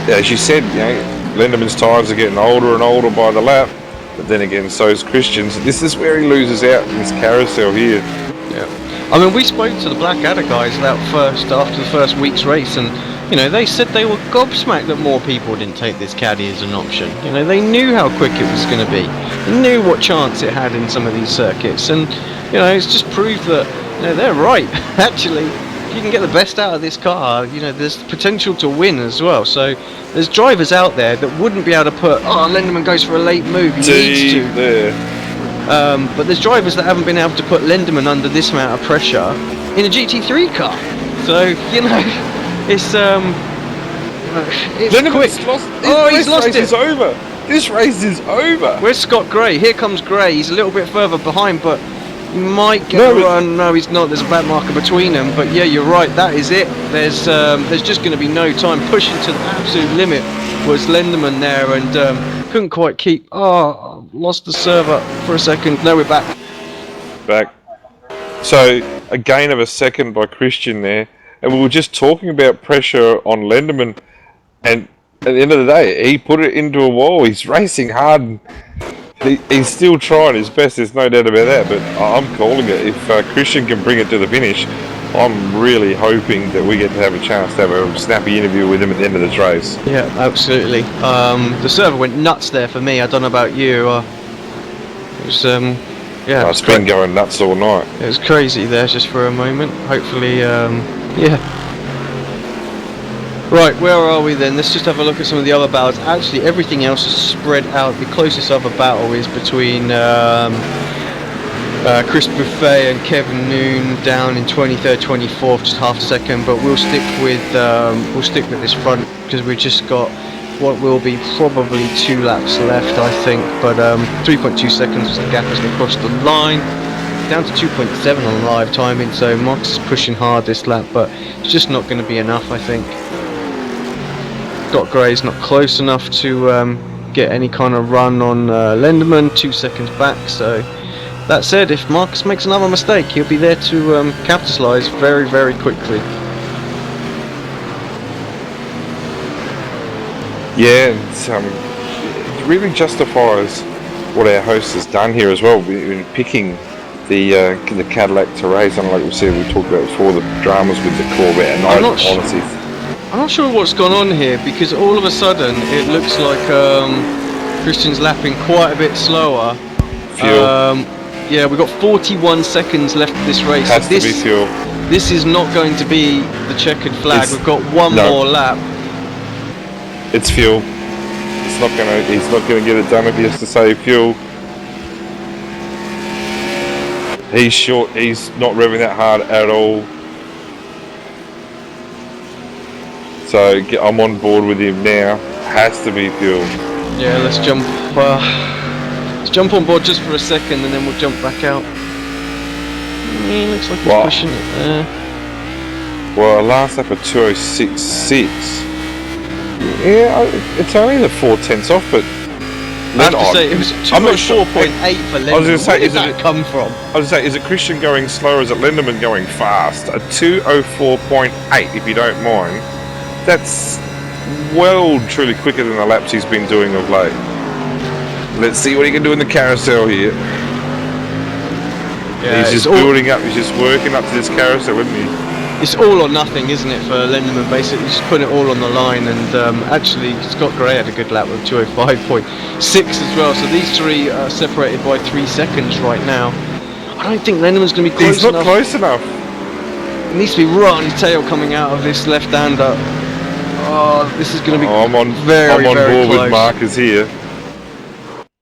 as you said, you know, Lindemann's tyres are getting older and older by the lap, but then again, so's Christian's. This is where he loses out in this carousel here. Yeah, I mean, we spoke to the Blackadder guys after the first week's race, and you know, they said they were gobsmacked that more people didn't take this caddy as an option. You know, they knew how quick it was going to be. They knew what chance it had in some of these circuits, and you know, it's just proved that, you know, they're right. Actually, if you can get the best out of this car, you know, there's potential to win as well. So there's drivers out there that wouldn't be able to put, oh, Lindemann goes for a late move, he needs to. There. But there's drivers that haven't been able to put Lindemann under this amount of pressure in a GT3 car. So, you know, it's It's Lindeman's quick. lost. He's lost race it. is over. This race is over. Where's Scott Gray? Here comes Gray. He's a little bit further behind, but he might get No, a run. No, he's not. There's a back marker between them. But yeah, you're right. That is it. There's just going to be no time. Pushing to the absolute limit was Lindemann there, and couldn't quite keep. Oh, lost the server for a second. No, we're back. Back. So a gain of a second by Christian there, and we were just talking about pressure on Lindemann, and at the end of the day, he put it into a wall. He's racing hard. And he's still trying his best. There's no doubt about that. But I'm calling it. If Christian can bring it to the finish, I'm really hoping that we get to have a chance to have a snappy interview with him at the end of this race. Yeah, absolutely. The server went nuts there for me. I don't know about you. It was yeah. It's been going nuts all night. It was crazy there just for a moment. Hopefully, yeah. Right, where are we then? Let's just have a look at some of the other battles. Actually, everything else is spread out. The closest other battle is between Chris Buffet and Kevin Noon down in 23rd, 24th, just half a second. But we'll stick with this front because we just got what will be probably 2 laps left, I think. But 3.2 seconds was the gap as they crossed the line. Down to 2.7 on live timing. So Marcus is pushing hard this lap, but it's just not going to be enough, I think. Scott Gray's not close enough to get any kind of run on Lindemann, 2 seconds back. So that said, if Marcus makes another mistake, he'll be there to capitalise very, very quickly. Yeah, it really justifies what our host has done here as well in picking the Cadillac to race. And like we said, we talked about before, the dramas with the Corvette, and honestly, I'm not sure what's gone on here, because all of a sudden it looks like Christian's lapping quite a bit slower. fuel. Yeah, we've got 41 seconds left of this race. Has to be fuel. This is not going to be the checkered flag. We've got one no. more lap. It's fuel. He's not gonna get it done if he has to save fuel. He's short. He's not revving that hard at all. So I'm on board with him now. Has to be fuel. Yeah, let's jump on board just for a second, and then we'll jump back out. Yeah, looks like we're pushing it there. Well, last lap of 2:06.6. Yeah, it's only the 4/10 off, but I have to say, it was 204.8 for Lindemann. I was going to say, where did that come from? I was going to say, is it Christian going slow, or is it Lindemann going fast? A 2:04.8, if you don't mind. That's well truly quicker than the laps he's been doing of late. Let's see what he can do in the carousel here. Yeah, he's just building up, he's just working up to this carousel, isn't he? It's all or nothing, isn't it, for Lindemann, basically just putting it all on the line. And actually Scott Gray had a good lap with 2:05.6 as well, so these three are separated by 3 seconds right now. I don't think Lindemann's going to be close enough. He's not close enough. It needs to be right on his tail coming out of this left-hander. Oh, this is going to be I'm on very board close. with Marcus here.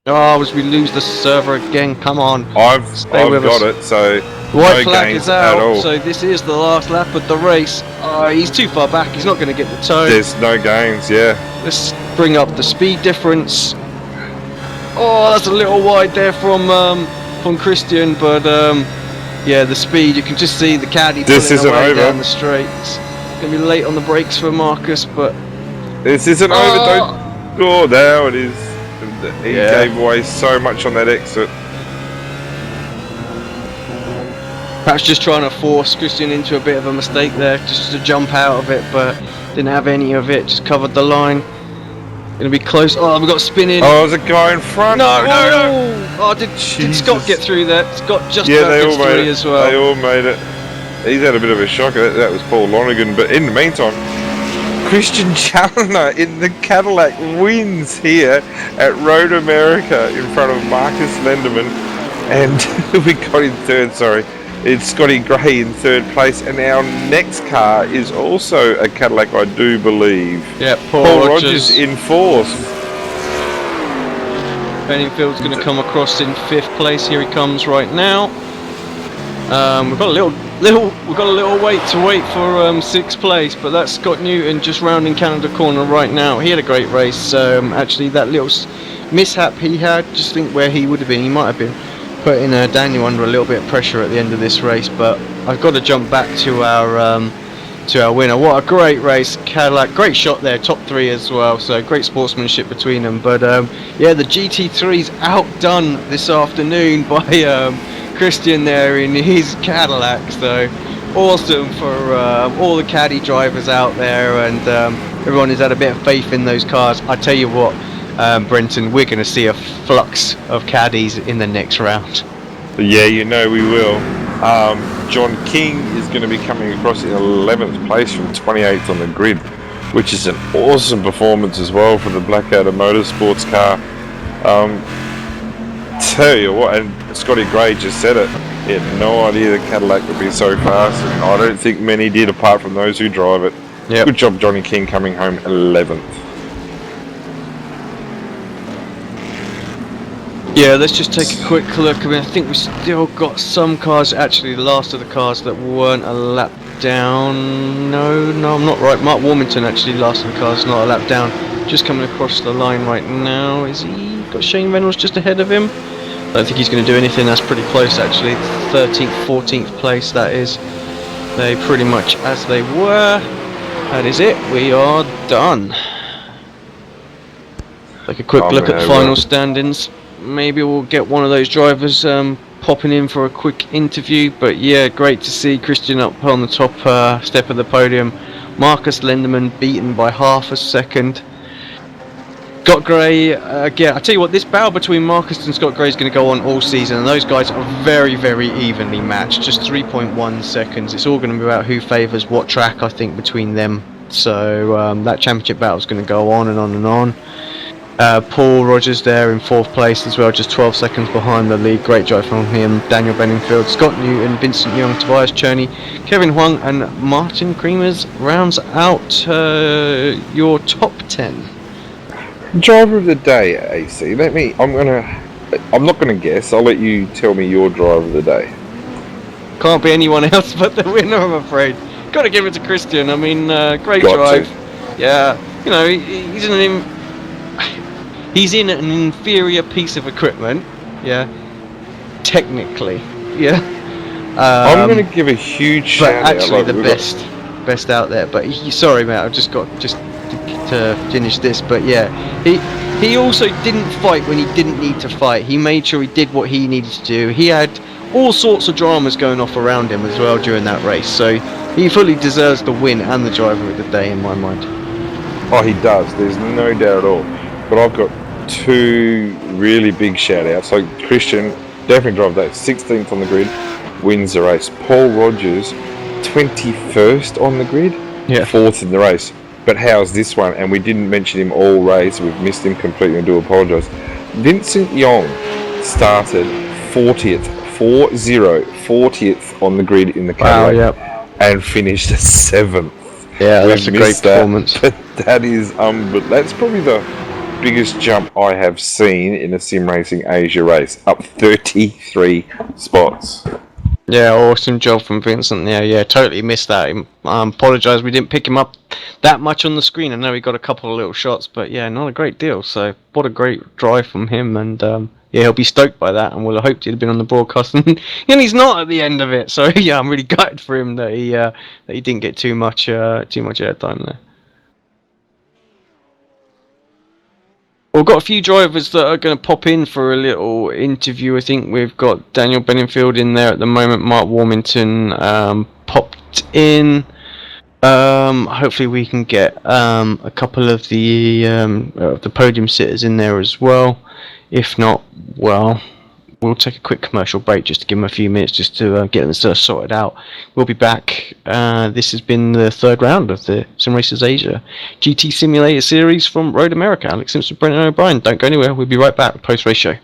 Oh, as we lose the server again, come on. I've with got us. it, so White no flag gains is at out, all. so this is the last lap of the race. Oh, he's too far back, he's not going to get the toe. There's no gains, yeah. Let's bring up the speed difference. Oh, that's a little wide there from Christian, but yeah, the speed, you can just see the caddy This pulling isn't away over. down the straights. Going to be late on the brakes for Marcus, but This isn't over, don't... Oh, now it is. He Yeah. gave away so much on that exit. perhaps just trying to force Christian into a bit of a mistake there, just to jump out of it, but didn't have any of it, just covered the line. Going to be close. Oh, we've got spinning. Oh, there's a guy in front. No. Oh, did Scott get through there? Scott just Yeah, about they gets all made through it. as well. They all made it. He's had a bit of a shocker. That was Paul Lonergan. But in the meantime, Christian Challoner in the Cadillac wins here at Road America in front of Marcus Lindemann. And we got in third, sorry. It's Scotty Gray in third place. And our next car is also a Cadillac, I do believe. Yeah, Paul Rogers in fourth. Benningfield's going to come across in fifth place. Here he comes right now. We've got a little wait for sixth place, but that's Scott Newton just rounding Canada corner right now. He had a great race. Actually, that little mishap he had, just think where he would have been. He might have been putting Daniel under a little bit of pressure at the end of this race. But I've got to jump back to our winner. What a great race, Cadillac. Great shot there, top 3 as well. So great sportsmanship between them. But yeah, the GT3's outdone this afternoon by Christian there in his Cadillac. So awesome for all the caddy drivers out there, and everyone has had a bit of faith in those cars. I tell you what, Brenton, we're going to see a flux of caddies in the next round. Yeah, you know we will. John King is going to be coming across in 11th place from 28th on the grid, which is an awesome performance as well for the Blackadder Motorsports car. Tell you what, and Scotty Gray just said it, he had no idea the Cadillac would be so fast, and I don't think many did apart from those who drive it. Yep. Good job, Johnny King, coming home 11th. Yeah, let's just take a quick look. I mean, I think we still got some cars, actually the last of the cars that weren't a lap down. No, I'm not right. Mark Warmington, actually, last of the cars, not a lap down. Just coming across the line right now. Is he got Shane Reynolds just ahead of him? I don't think he's going to do anything. That's pretty close, actually. 13th, 14th place, that is. They pretty much as they were. That is it. We are done. Take a quick look at the final standings. Maybe we'll get one of those drivers popping in for a quick interview. But yeah, great to see Christian up on the top step of the podium. Marcus Lindemann beaten by half a second. Scott Gray, again, I tell you what, this battle between Marcus and Scott Gray is going to go on all season, and those guys are very, very evenly matched. Just 3.1 seconds. It's all going to be about who favours what track, I think, between them. So that championship battle is going to go on and on and on. Paul Rogers there in 4th place as well, just 12 seconds behind the lead. Great drive from him. Daniel Benningfield, Scott Newton, Vincent Young, Tobias Cherney, Kevin Huang and Martin Creamers rounds out your top 10. Driver of the day, AC. I'm not gonna guess. I'll let you tell me your driver of the day. Can't be anyone else but the winner, I'm afraid. Got to give it to Christian. I mean, great drive. Yeah, you know, he's in an inferior piece of equipment. Yeah, technically. Yeah. I'm gonna give a huge shout out. Actually, the best out there. But sorry, mate. I've just got to finish this. But yeah, he also didn't fight when he didn't need to fight. He made sure he did what he needed to do. He had all sorts of dramas going off around him as well during that race. So he fully deserves the win and the driver of the day in my mind. Oh, he does. There's no doubt at all. But I've got 2 really big shout outs. So Christian, definitely drive that. 16th on the grid, wins the race. Paul Rogers, 21st on the grid, 4th in the race. But how's this one? And we didn't mention him all race. We've missed him completely and do apologise. Vincent Young started 40th, 40th on the grid in the Cadillac, and finished 7th. Yeah, that's a great performance. But that is that's probably the biggest jump I have seen in a Sim Racing Asia race, up 33 spots. Yeah, awesome job from Vincent. Yeah, totally missed that. Apologise, we didn't pick him up that much on the screen. I know he got a couple of little shots, but yeah, not a great deal. So what a great drive from him, and yeah, he'll be stoked by that, and we'll have hoped he'd have been on the broadcast, and he's not at the end of it. So yeah, I'm really gutted for him that he didn't get too much airtime there. We've got a few drivers that are going to pop in for a little interview. I think we've got Daniel Benningfield in there at the moment. Mark Warmington popped in. Hopefully we can get a couple of the podium sitters in there as well. If not, well, we'll take a quick commercial break just to give them a few minutes just to get them sorted out. We'll be back. This has been the 3rd round of the Sim Racers Asia GT Simulator Series from Road America. Alex Simpson, Brendan O'Brien. Don't go anywhere. We'll be right back with post-race show.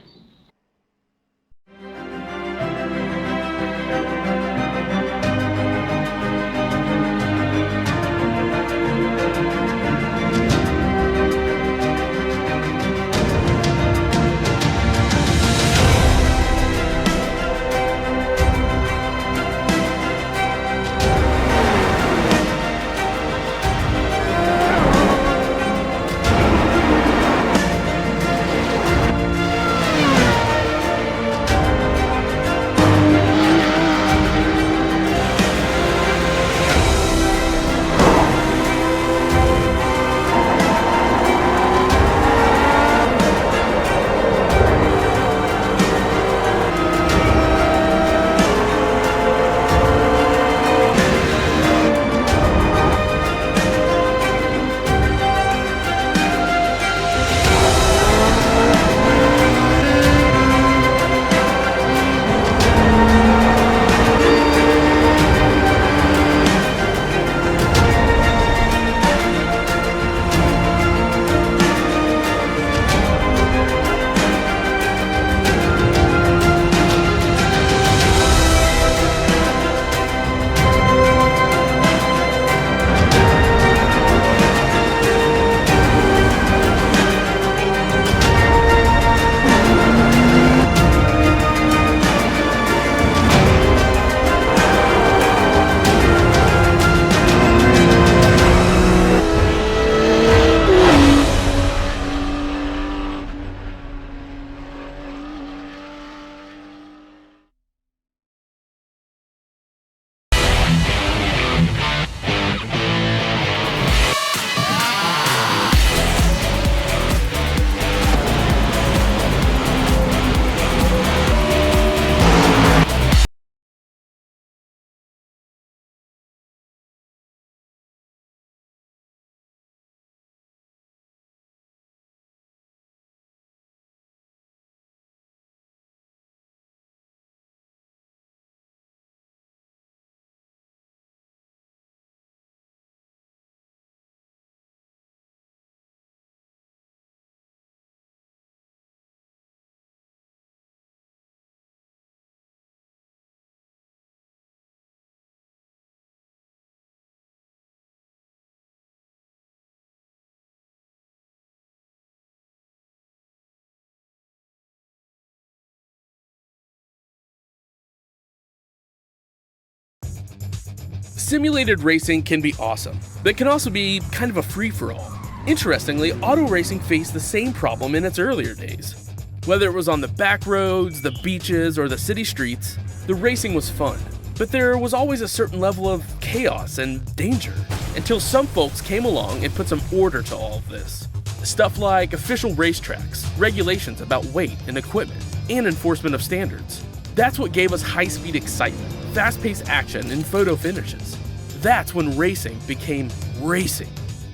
Simulated racing can be awesome, but it can also be kind of a free-for-all. Interestingly, auto racing faced the same problem in its earlier days. Whether it was on the back roads, the beaches, or the city streets, the racing was fun. But there was always a certain level of chaos and danger, until some folks came along and put some order to all of this. Stuff like official racetracks, regulations about weight and equipment, and enforcement of standards. That's what gave us high-speed excitement, fast-paced action, and photo finishes. That's when racing became racing.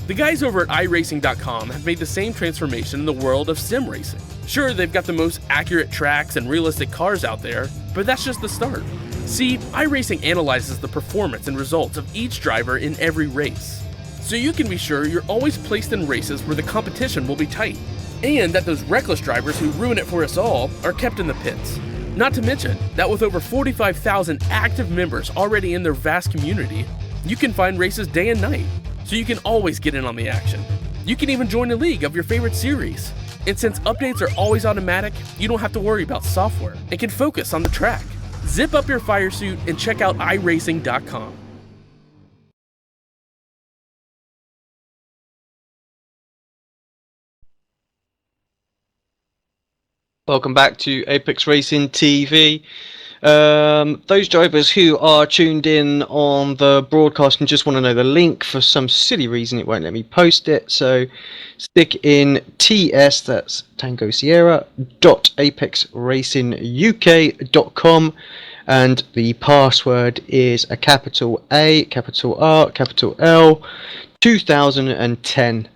The guys over at iRacing.com have made the same transformation in the world of sim racing. Sure, they've got the most accurate tracks and realistic cars out there, but that's just the start. See, iRacing analyzes the performance and results of each driver in every race, so you can be sure you're always placed in races where the competition will be tight, and that those reckless drivers who ruin it for us all are kept in the pits. Not to mention that with over 45,000 active members already in their vast community, you can find races day and night, so you can always get in on the action. You can even join a league of your favorite series. And since updates are always automatic, you don't have to worry about software and can focus on the track. Zip up your fire suit and check out iRacing.com. Welcome back to Apex Racing TV. Those drivers who are tuned in on the broadcast and just want to know the link, for some silly reason it won't let me post it, so stick in TS, that's Tango Sierra, .apexracinguk.com, and the password is a capital A, capital R, capital L, 2010.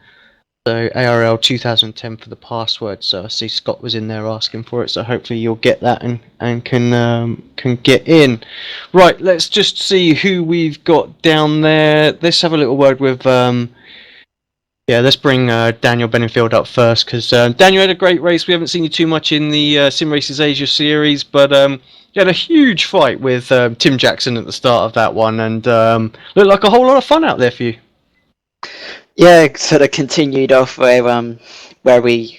So ARL 2010 for the password. So I see Scott was in there asking for it. So hopefully you'll get that and can get in. Right, let's just see who we've got down there. Let's have a little word with let's bring Daniel Benenfield up first, because Daniel had a great race. We haven't seen you too much in the Sim Races Asia series, but you had a huge fight with Tim Jackson at the start of that one, and looked like a whole lot of fun out there for you. Yeah, sort of continued off where we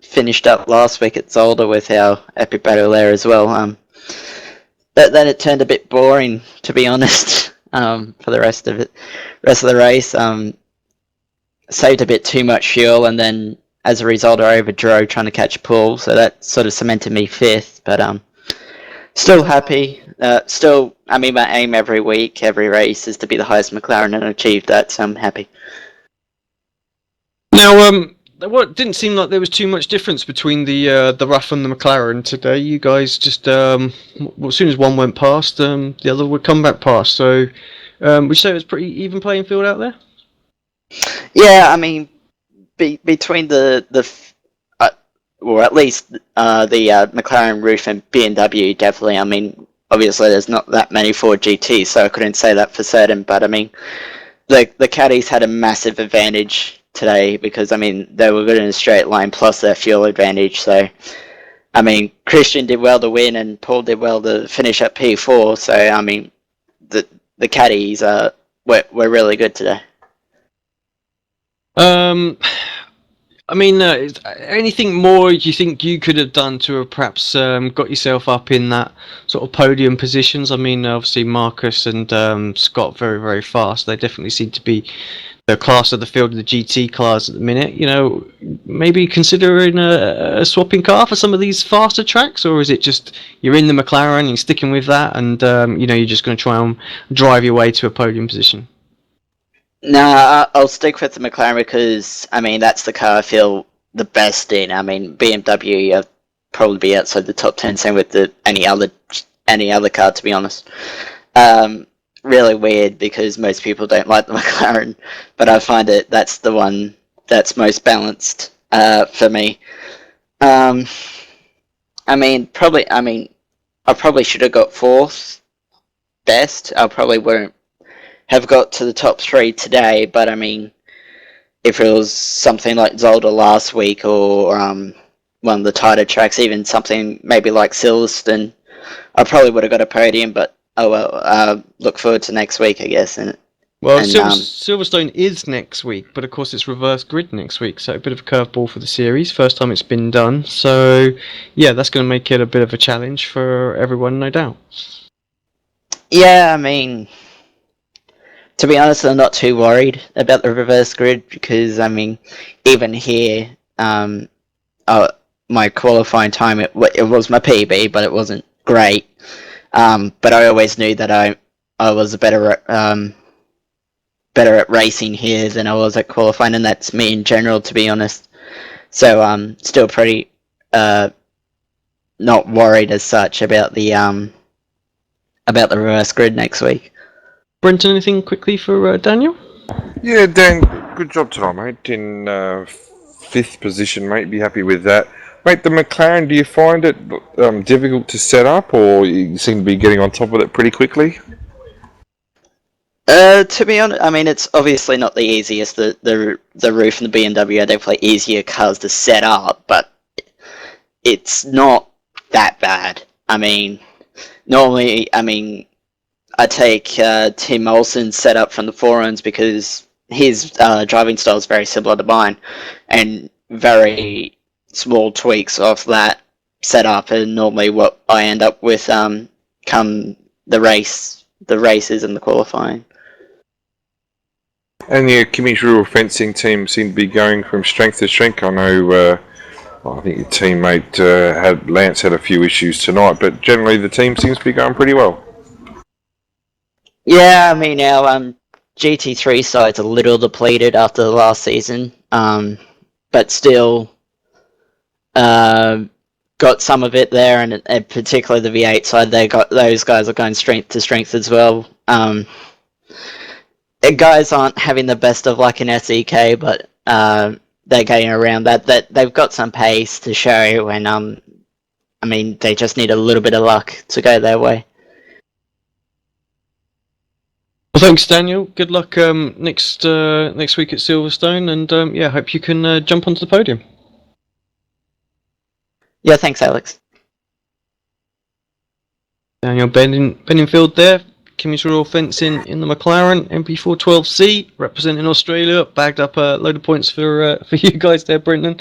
finished up last week at Zolder with our epic battle there as well. But then it turned a bit boring, to be honest, for the rest of the race. Saved a bit too much fuel, and then as a result I overdrove trying to catch Paul, so that sort of cemented me fifth. But still happy. I mean, my aim every week, every race, is to be the highest McLaren, and I achieved that, so I'm happy. Now, it didn't seem like there was too much difference between the Rough and the McLaren today. You guys just, as soon as one went past, the other would come back past. So, would you say it was pretty even playing field out there? Yeah, I mean, between or at least the McLaren Roof and BMW, definitely. I mean, obviously there's not that many Ford GTs, so I couldn't say that for certain. But I mean, the Caddies had a massive advantage today, because I mean they were good in a straight line plus their fuel advantage. So I mean, Christian did well to win and Paul did well to finish at P4. So I mean, the Caddies were really good today. I mean, anything more you think you could have done to have perhaps got yourself up in that sort of podium positions? I mean, obviously Marcus and Scott very, very fast. They definitely seem to be the class of the field of the GT cars at the minute. You know, maybe considering a swapping car for some of these faster tracks, or is it just you're in the McLaren and you're sticking with that, and you're just going to try and drive your way to a podium position? Nah, I'll stick with the McLaren, because I mean that's the car I feel the best in. I mean, BMW I'd probably be outside the top 10, same with any other car, to be honest. Really weird, because most people don't like the McLaren, but I find that's the one that's most balanced for me. I probably should have got fourth best. I probably won't have got to the top three today, but I mean, if it was something like Zolder last week, or one of the tighter tracks, even something maybe like Silverstone, I probably would have got a podium. But oh well, look forward to next week, I guess. Silverstone is next week, but of course it's reverse grid next week, so a bit of a curveball for the series. First time it's been done, so yeah, that's going to make it a bit of a challenge for everyone, no doubt. Yeah, I mean, To be honest, I'm not too worried about the reverse grid because, I mean, even here, my qualifying time, it was my PB, but it wasn't great. But I always knew that I was better at racing here than I was at qualifying, and that's me in general, to be honest. So still pretty not worried as such about the reverse grid next week. Brenton, anything quickly for Daniel? Yeah, Dan, good job tonight, mate. In 5th position, mate. Be happy with that. Mate, the McLaren, do you find it difficult to set up, or you seem to be getting on top of it pretty quickly? To be honest, I mean, it's obviously not the easiest. The roof and the BMW are definitely easier cars to set up, but it's not that bad. I mean, normally, I take Tim Olsen's setup from the forums because his driving style is very similar to mine, and very small tweaks of that setup are normally what I end up with come the races and the qualifying. And the Kimmy's Rural Fencing team seem to be going from strength to strength. I know, I think your teammate Lance had a few issues tonight, but generally the team seems to be going pretty well. Yeah, I mean, our GT3 side's a little depleted after the last season, but still got some of it there, and particularly the V8 side, those guys are going strength to strength as well. Guys aren't having the best of luck in SEK, but they're getting around that. They've got some pace to show, and I mean, they just need a little bit of luck to go their way. Well, thanks, Daniel. Good luck next week at Silverstone, and yeah, hope you can jump onto the podium. Yeah, thanks, Alex. Daniel Benningfield there, Kimmy's Rural Fencing in the McLaren MP412C, representing Australia. Bagged up a load of points for you guys there, Brenton.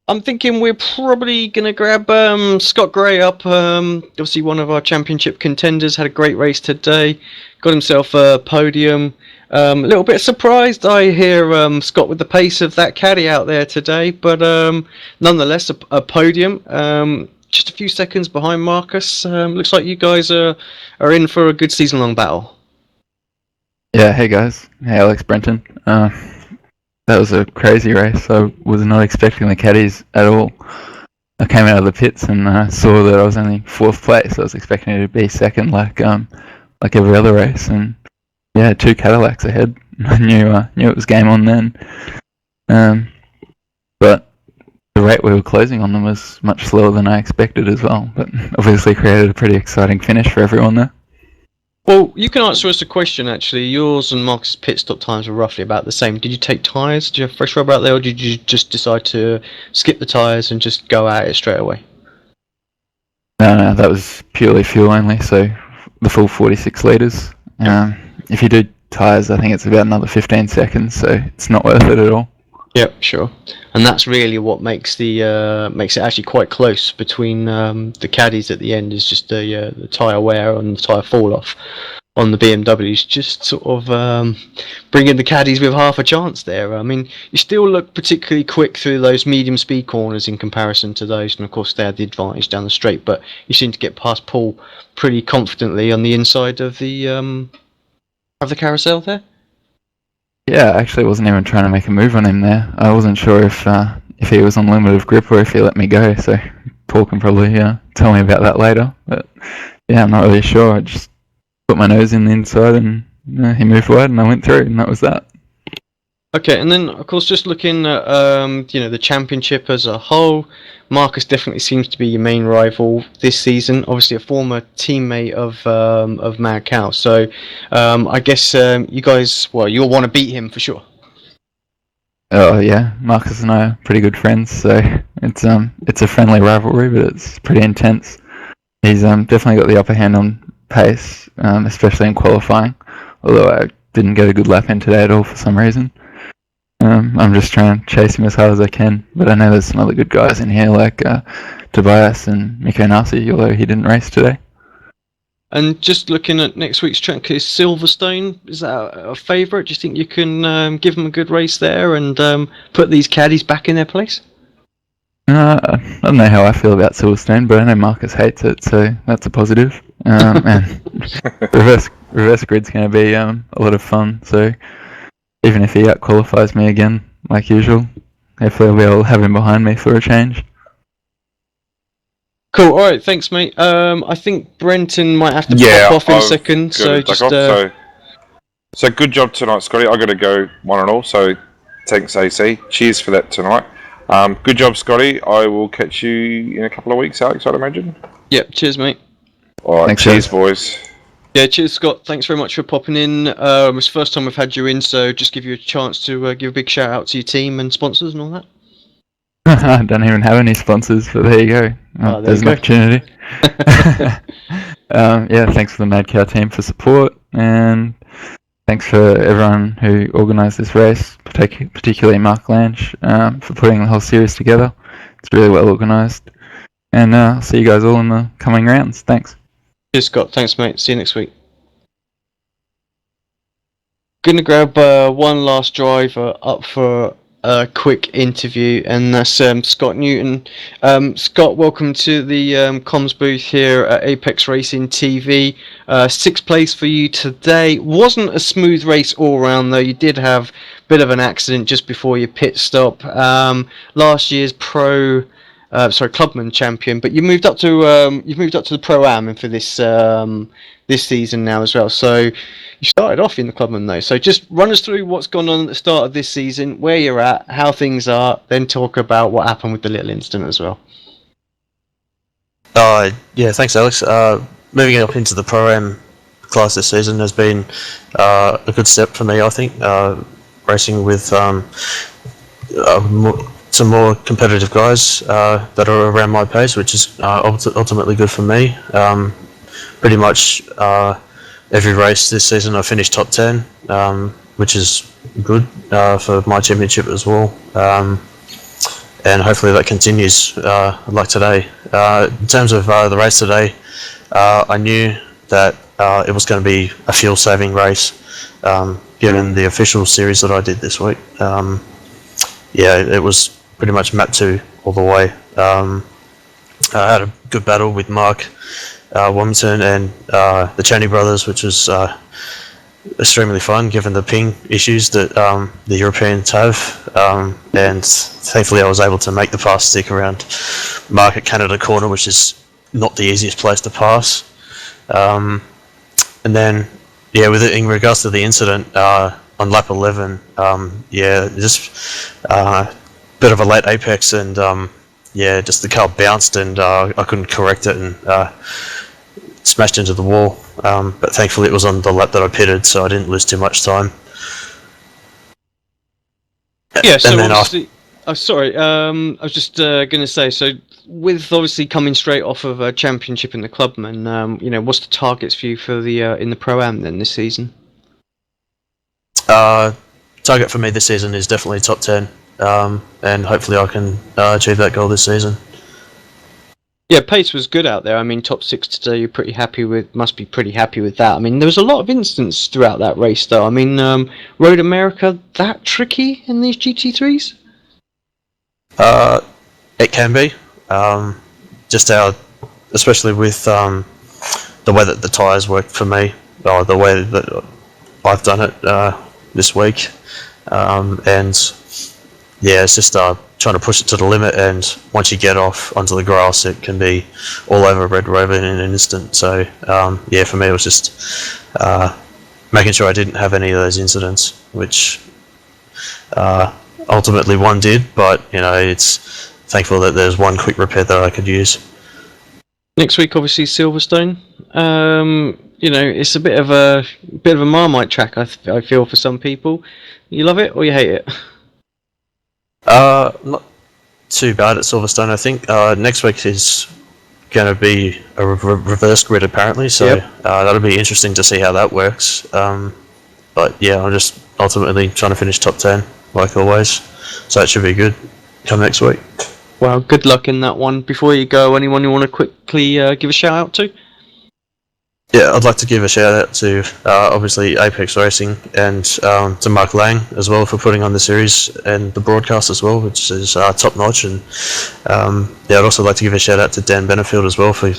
I'm thinking we're probably going to grab Scott Gray up. Obviously, one of our championship contenders, had a great race today. Got himself a podium. A little bit surprised I hear Scott with the pace of that caddy out there today, but nonetheless, a podium. Just a few seconds behind Marcus. Looks like you guys are in for a good season-long battle. Yeah, hey guys. Hey Alex, Brenton. That was a crazy race. I was not expecting the caddies at all. I came out of the pits and saw that I was only 4th place. I was expecting it to be 2nd, like every other race. And yeah, 2 Cadillacs ahead. I knew it was game on then. But the rate we were closing on them was much slower than I expected as well. But obviously created a pretty exciting finish for everyone there. Well, you can answer us a question, actually. Yours and Marcus' pit stop times were roughly about the same. Did you take tyres? Did you have fresh rubber out there, or did you just decide to skip the tyres and just go at it straight away? No, that was purely fuel only, so the full 46 litres. If you do tyres, I think it's about another 15 seconds, so it's not worth it at all. Yep, sure. And that's really what makes it actually quite close between the caddies at the end, is just the tyre wear and the tyre fall off on the BMWs, just sort of bringing the caddies with half a chance there. I mean, you still look particularly quick through those medium speed corners in comparison to those, and of course they had the advantage down the straight, but you seem to get past Paul pretty confidently on the inside of the carousel there. Yeah, I actually wasn't even trying to make a move on him there. I wasn't sure if he was on limit of grip or if he let me go, so Paul can probably tell me about that later. But yeah, I'm not really sure. I just put my nose in the inside and he moved wide and I went through, and that was that. Okay, and then of course just looking at the championship as a whole, Marcus definitely seems to be your main rival this season. Obviously a former teammate of Mad Cow, so I guess you guys, well, you'll want to beat him for sure. Oh yeah, Marcus and I are pretty good friends, so it's a friendly rivalry, but it's pretty intense. He's definitely got the upper hand on pace, especially in qualifying. Although I didn't get a good lap in today at all for some reason. I'm just trying to chase him as hard as I can, but I know there's some other good guys in here like Tobias and Mikko Nasi, although he didn't race today. And just looking at next week's track is Silverstone. Is that a favourite? Do you think you can give them a good race there and put these caddies back in their place? I don't know how I feel about Silverstone, but I know Marcus hates it, so that's a positive. And reverse grid's going to be a lot of fun. So even if he out-qualifies me again, like usual, hopefully I'll be able to have him behind me for a change. Cool. All right. Thanks, mate. I think Brenton might have to pop off in a second. So just. So good job tonight, Scotty. I got to go 1-1. So thanks, AC. Cheers for that tonight. Good job, Scotty. I will catch you in a couple of weeks, Alex, I'd imagine. Yep. Cheers, mate. All right. Thanks, cheers, guys. boys. Yeah, cheers, Scott. Thanks very much for popping in. It's the first time we've had you in, so just give you a chance to give a big shout out to your team and sponsors and all that. I don't even have any sponsors, but there you go. There's an opportunity. Yeah, thanks for the Mad Cow team for support, and thanks for everyone who organised this race, particularly Mark Lange, for putting the whole series together. It's really well organised. And I'll see you guys all in the coming rounds. Thanks. Cheers, Scott. Thanks, mate. See you next week. Gonna grab one last driver up for a quick interview, and that's Scott Newton. Scott, welcome to the comms booth here at Apex Racing TV. Sixth place for you today. Wasn't a smooth race all round though. You did have a bit of an accident just before your pit stop. Last year's Clubman champion, but you moved up to the Pro-Am and for this season now as well. So you started off in the Clubman though. So just run us through what's gone on at the start of this season, where you're at, how things are, then talk about what happened with the little incident as well. Yeah, thanks, Alex. Moving up into the Pro-Am class this season has been a good step for me, I think. Racing with some more competitive guys that are around my pace, which is ultimately good for me. Pretty much every race this season I finished top 10, which is good for my championship as well. And hopefully that continues like today. In terms of the race today, I knew that it was going to be a fuel-saving race, given the official series that I did this week. Yeah, it was pretty much map 2 all the way. I had a good battle with Mark Wilmington and the Chaney brothers, which was extremely fun given the ping issues that the Europeans have, and thankfully I was able to make the pass stick around Mark at Canada Corner, which is not the easiest place to pass. And then, yeah, in regards to the incident on lap 11, yeah, just bit of a late apex, and yeah, just the car bounced and I couldn't correct it and smashed into the wall. But thankfully it was on the lap that I pitted, so I didn't lose too much time. Yeah, so obviously, sorry, I was just going to say, so with obviously coming straight off of a championship in the Clubman, you know, what's the targets for you for the in the Pro-Am then this season? Target for me this season is definitely top 10, and hopefully I can achieve that goal this season. Yeah, pace was good out there. I mean, top 6 today. You're pretty happy with. Must be pretty happy with that. I mean, there was a lot of incidents throughout that race, though. I mean, Road America that tricky in these GT3s? It can be. Just especially with the way that the tyres work for me, or the way that I've done it this week, and yeah, it's just trying to push it to the limit, and once you get off onto the grass, it can be all over Red Rover in an instant. So yeah, for me it was just making sure I didn't have any of those incidents, which ultimately one did, but you know, it's thankful that there's one quick repair that I could use. Next week, obviously Silverstone. You know, it's a bit of a Marmite track. I feel for some people. You love it or you hate it? Not too bad at Silverstone, I think. Next week is going to be a reverse grid apparently, so yep. That'll be interesting to see how that works. But yeah, I'm just ultimately trying to finish top 10 like always, so that should be good come next week. Well, good luck in that one. Before you go, anyone you want to quickly give a shout out to? Yeah, I'd like to give a shout out to obviously Apex Racing and to Mark Lang as well for putting on the series and the broadcast as well, which is top notch. And yeah, I'd also like to give a shout out to Dan Benefield as well for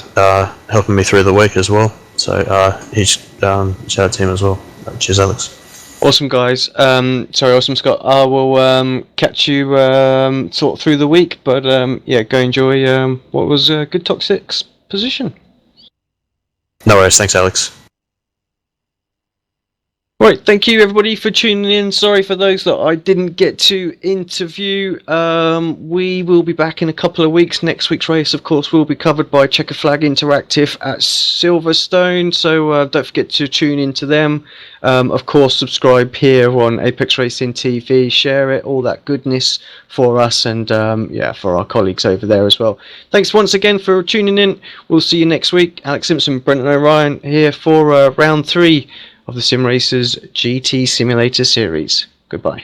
helping me through the week as well. So huge shout out to him as well. Cheers, Alex. Awesome, guys. Awesome, Scott. I will catch you sort of through the week, but yeah, go enjoy what was a good top 6 position. No worries, thanks, Alex. Right, thank you everybody for tuning in. Sorry for those that I didn't get to interview. We will be back in a couple of weeks. Next week's race, of course, will be covered by Checker Flag Interactive at Silverstone, so don't forget to tune into them. Of course, subscribe here on Apex Racing TV, share it, all that goodness for us and yeah, for our colleagues over there as well. Thanks once again for tuning in. We'll see you next week. Alex Simpson, Brendan O'Ryan here for round 3 of the Sim Racers GT Simulator Series. Goodbye.